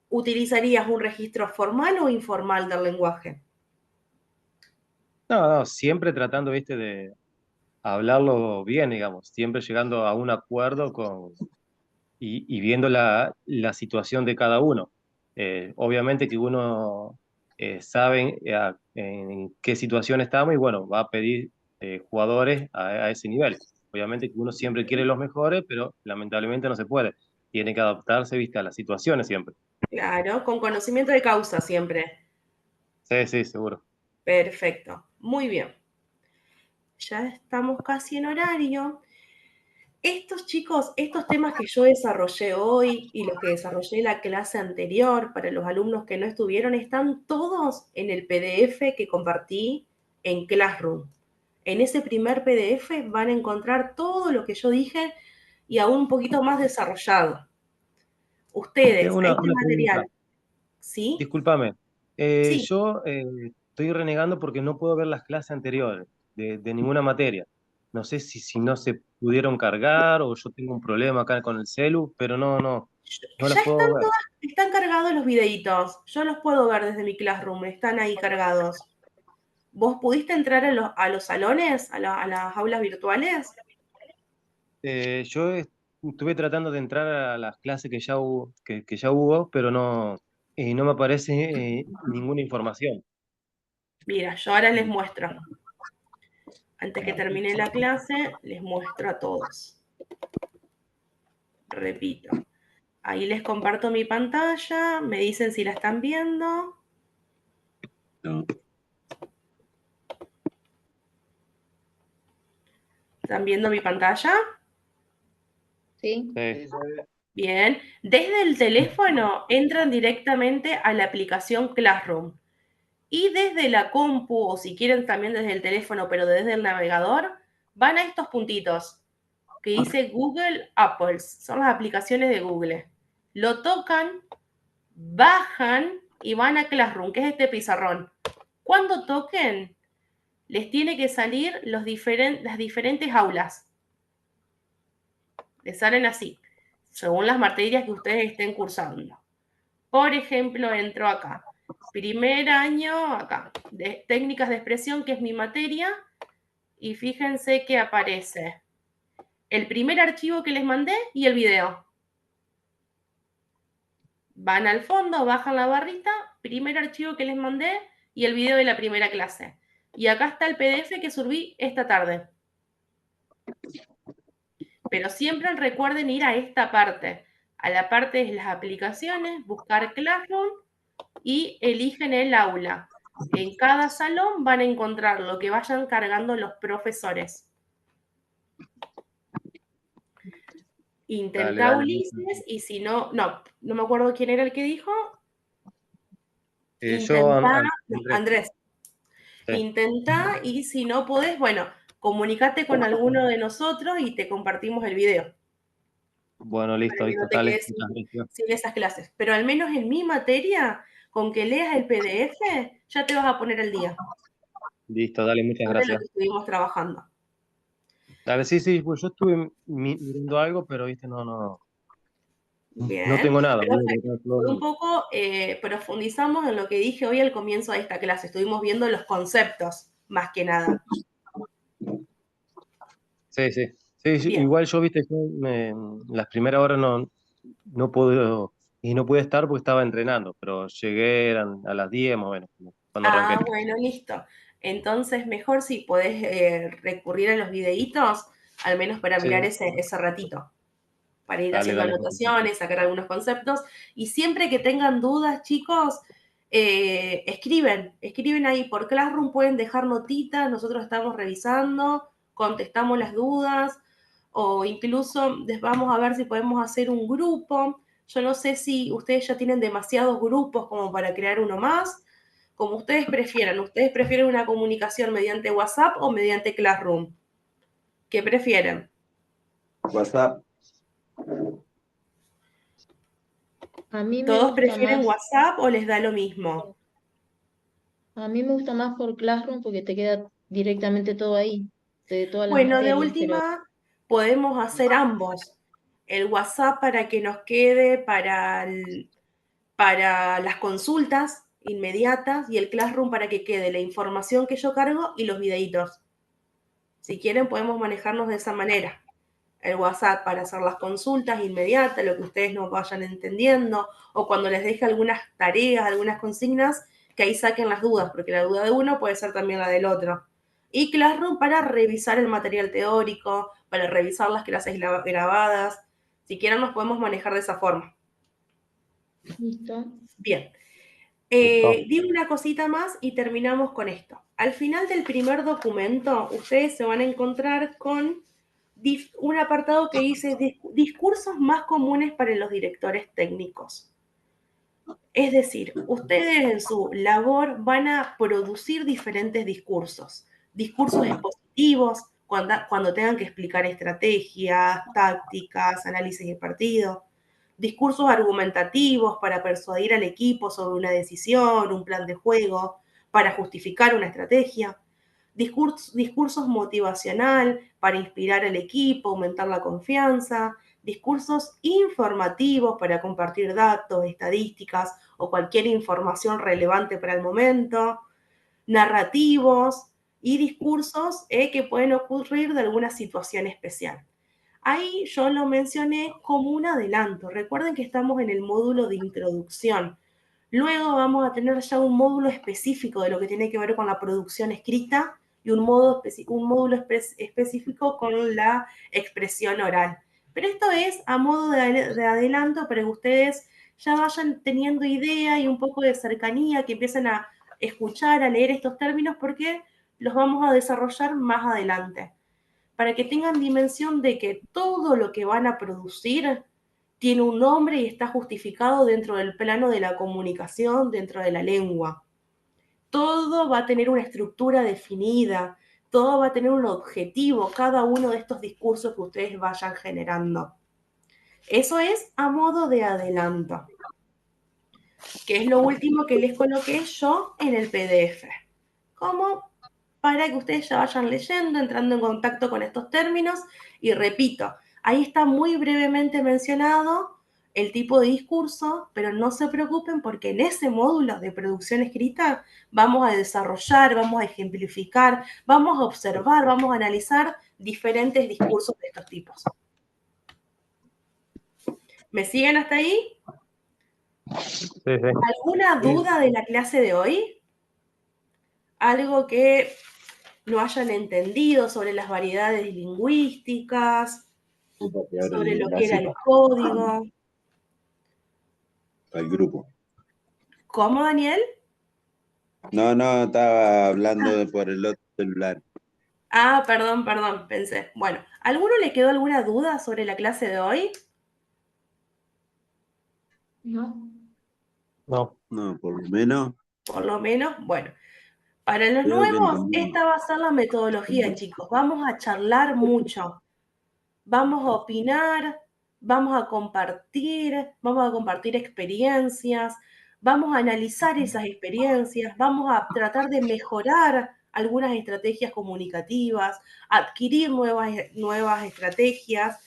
¿utilizarías un registro formal o informal del lenguaje? No, no, siempre tratando, viste, de hablarlo bien, digamos, siempre llegando a un acuerdo y viendo la situación de cada uno. Obviamente que uno sabe en qué situación estamos y bueno, va a pedir jugadores a ese nivel. Obviamente que uno siempre quiere los mejores, pero lamentablemente no se puede. Tiene que adaptarse, viste, a las situaciones siempre. Claro, con conocimiento de causa siempre. Sí, sí, seguro. Perfecto, muy bien. Ya estamos casi en horario. Estos chicos, estos temas que yo desarrollé hoy y los que desarrollé en la clase anterior para los alumnos que no estuvieron, están todos en el PDF que compartí en Classroom. En ese primer PDF van a encontrar todo lo que yo dije y aún un poquito más desarrollado. Ustedes, Tengo una este pregunta. material, ¿sí? Discúlpame. Sí. Yo estoy renegando porque no puedo ver las clases anteriores de ninguna materia. No sé si no se pudieron cargar o yo tengo un problema acá con el celu, pero no las Ya puedo ver. están cargados los videitos. Yo los puedo ver desde mi Classroom, están ahí cargados. ¿Vos pudiste entrar a los salones, a las aulas virtuales? Yo estuve tratando de entrar a las clases que ya hubo, pero no me aparece ninguna información. Mira, yo ahora les muestro. Antes que termine la clase, les muestro a todos. Repito. Ahí les comparto mi pantalla, me dicen si la están viendo. No. ¿Están viendo mi pantalla? Sí. Bien. Desde el teléfono entran directamente a la aplicación Classroom. Y desde la compu, o si quieren también desde el teléfono, pero desde el navegador, van a estos puntitos que dice Google Apples. Son las aplicaciones de Google. Lo tocan, bajan y van a Classroom, que es este pizarrón. Cuando toquen, les tiene que salir las diferentes aulas. Les salen así, según las materias que ustedes estén cursando. Por ejemplo, entro acá. Primer año, acá, de técnicas de expresión, que es mi materia, y fíjense que aparece el primer archivo que les mandé y el video. Van al fondo, bajan la barrita, primer archivo que les mandé y el video de la primera clase. Y acá está el PDF que subí esta tarde. Pero siempre recuerden ir a esta parte, a la parte de las aplicaciones, buscar Classroom y eligen el aula. En cada salón van a encontrar lo que vayan cargando los profesores. Intentá Dale. Ulises y si no me acuerdo quién era el que dijo. Yo, Intentá, Andrés. Andrés. Sí. Intentá y si no podés, bueno, comunícate con alguno de nosotros y te compartimos el video. Bueno, listo, Para que listo, no te dale. quedes Muchas gracias. sin esas clases. Pero al menos en mi materia, con que leas el PDF, ya te vas a poner al día. Listo, dale, muchas De lo gracias. que estuvimos trabajando. Dale, sí, pues yo estuve mirando algo, pero viste, no Bien, tengo nada. perfecto. Un poco profundizamos en lo que dije hoy al comienzo de esta clase. Estuvimos viendo los conceptos, más que nada. Sí, Bien. igual yo, viste, las primeras horas no pude estar porque estaba entrenando, pero llegué, eran a las 10 más o menos, cuando arranqué. Bueno, listo. Entonces, mejor si podés recurrir a los videitos, al menos para Sí. mirar ese ratito, para ir Dale, haciendo dale. anotaciones, sacar algunos conceptos. Y siempre que tengan dudas, chicos, escriben ahí por Classroom, pueden dejar notitas, nosotros estamos revisando, contestamos las dudas, o incluso vamos a ver si podemos hacer un grupo. Yo no sé si ustedes ya tienen demasiados grupos como para crear uno más, como ustedes prefieran. ¿Ustedes prefieren una comunicación mediante WhatsApp o mediante Classroom? ¿Qué prefieren? WhatsApp. A mí me ¿Todos gusta prefieren más, WhatsApp o les da lo mismo? a mí me gusta más por Classroom porque te queda directamente todo ahí, de todas las Bueno, de materias, pero última podemos hacer ambos. El WhatsApp para que nos quede para las consultas inmediatas y el Classroom para que quede la información que yo cargo y los videitos. Si quieren podemos manejarnos de esa manera. El WhatsApp para hacer las consultas inmediatas, lo que ustedes no vayan entendiendo, o cuando les deje algunas tareas, algunas consignas, que ahí saquen las dudas, porque la duda de uno puede ser también la del otro. Y Classroom para revisar el material teórico, para revisar las clases grabadas. Si quieren nos podemos manejar de esa forma. listo. Bien. Digo una cosita más y terminamos con esto. Al final del primer documento, ustedes se van a encontrar con un apartado que dice discursos más comunes para los directores técnicos. Es decir, ustedes en su labor van a producir diferentes discursos expositivos, cuando tengan que explicar estrategias, tácticas, análisis de partido, discursos argumentativos para persuadir al equipo sobre una decisión, un plan de juego, para justificar una estrategia, discursos motivacional para inspirar al equipo, aumentar la confianza, discursos informativos para compartir datos, estadísticas o cualquier información relevante para el momento, narrativos y discursos que pueden ocurrir de alguna situación especial. Ahí yo lo mencioné como un adelanto. Recuerden que estamos en el módulo de introducción. Luego vamos a tener ya un módulo específico de lo que tiene que ver con la producción escrita y un módulo específico con la expresión oral. Pero esto es a modo de adelanto para que ustedes ya vayan teniendo idea y un poco de cercanía, que empiecen a escuchar, a leer estos términos, porque los vamos a desarrollar más adelante. Para que tengan dimensión de que todo lo que van a producir tiene un nombre y está justificado dentro del plano de la comunicación, dentro de la lengua. Todo va a tener una estructura definida, todo va a tener un objetivo, cada uno de estos discursos que ustedes vayan generando. Eso es a modo de adelanto, que es lo último que les coloqué yo en el PDF. Como para que ustedes ya vayan leyendo, entrando en contacto con estos términos. Y repito, ahí está muy brevemente mencionado el tipo de discurso, pero no se preocupen porque en ese módulo de producción escrita vamos a desarrollar, vamos a ejemplificar, vamos a observar, vamos a analizar diferentes discursos de estos tipos. ¿Me siguen hasta ahí? Sí. ¿Alguna duda de la clase de hoy? ¿Algo que no hayan entendido sobre las variedades lingüísticas, sobre lo que era el código? Al grupo. ¿Cómo, Daniel? No, estaba hablando por el otro celular. Perdón, pensé. Bueno, ¿alguno le quedó alguna duda sobre la clase de hoy? No. No, por lo menos. Por lo menos, bueno. Para los Creo que nuevos, entendí. esta va a ser la metodología, chicos. Vamos a charlar mucho. Vamos a opinar, vamos a compartir experiencias, vamos a analizar esas experiencias, vamos a tratar de mejorar algunas estrategias comunicativas, adquirir nuevas estrategias.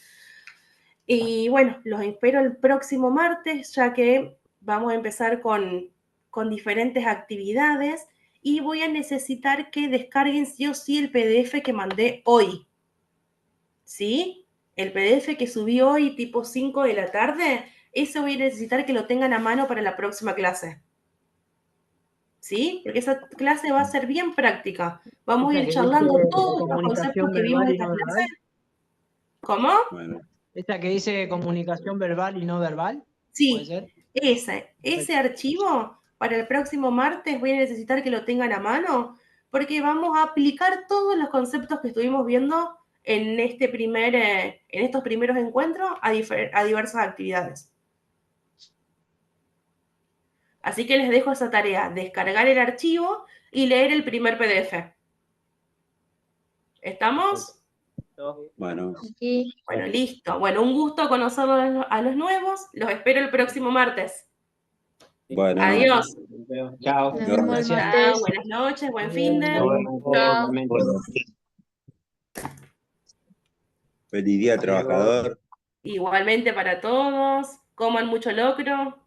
Y bueno, los espero el próximo martes, ya que vamos a empezar con diferentes actividades y voy a necesitar que descarguen sí o sí el PDF que mandé hoy. ¿Sí? El PDF que subí hoy tipo 5 de la tarde, ese voy a necesitar que lo tengan a mano para la próxima clase. ¿Sí? Porque esa clase va a ser bien práctica. Vamos a ir charlando todos los conceptos que vimos en esta clase. ¿Cómo? Bueno, ¿Esta que dice comunicación verbal y no verbal? ¿Puede Sí, ser? ese archivo para el próximo martes voy a necesitar que lo tengan a mano porque vamos a aplicar todos los conceptos que estuvimos viendo en estos primeros encuentros a diversas actividades. Así que les dejo esa tarea, descargar el archivo y leer el primer PDF. ¿Estamos? bueno. Sí. Bueno, listo. Bueno, un gusto conocerlos a los nuevos. Los espero el próximo martes. Bueno. Adiós. Chao. Nos vemos el Chao, martes. buenas noches, buen fin de. Chao. Feliz día, trabajador. Igualmente para todos. Coman mucho locro.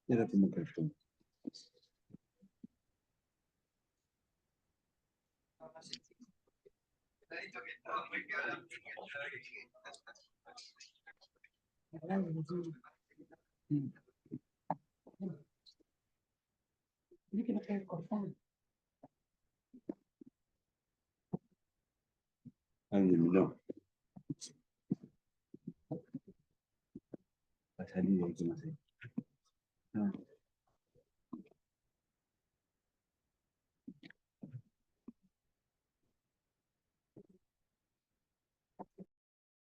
Era como que alguien no. Va a salir de aquí, no sé.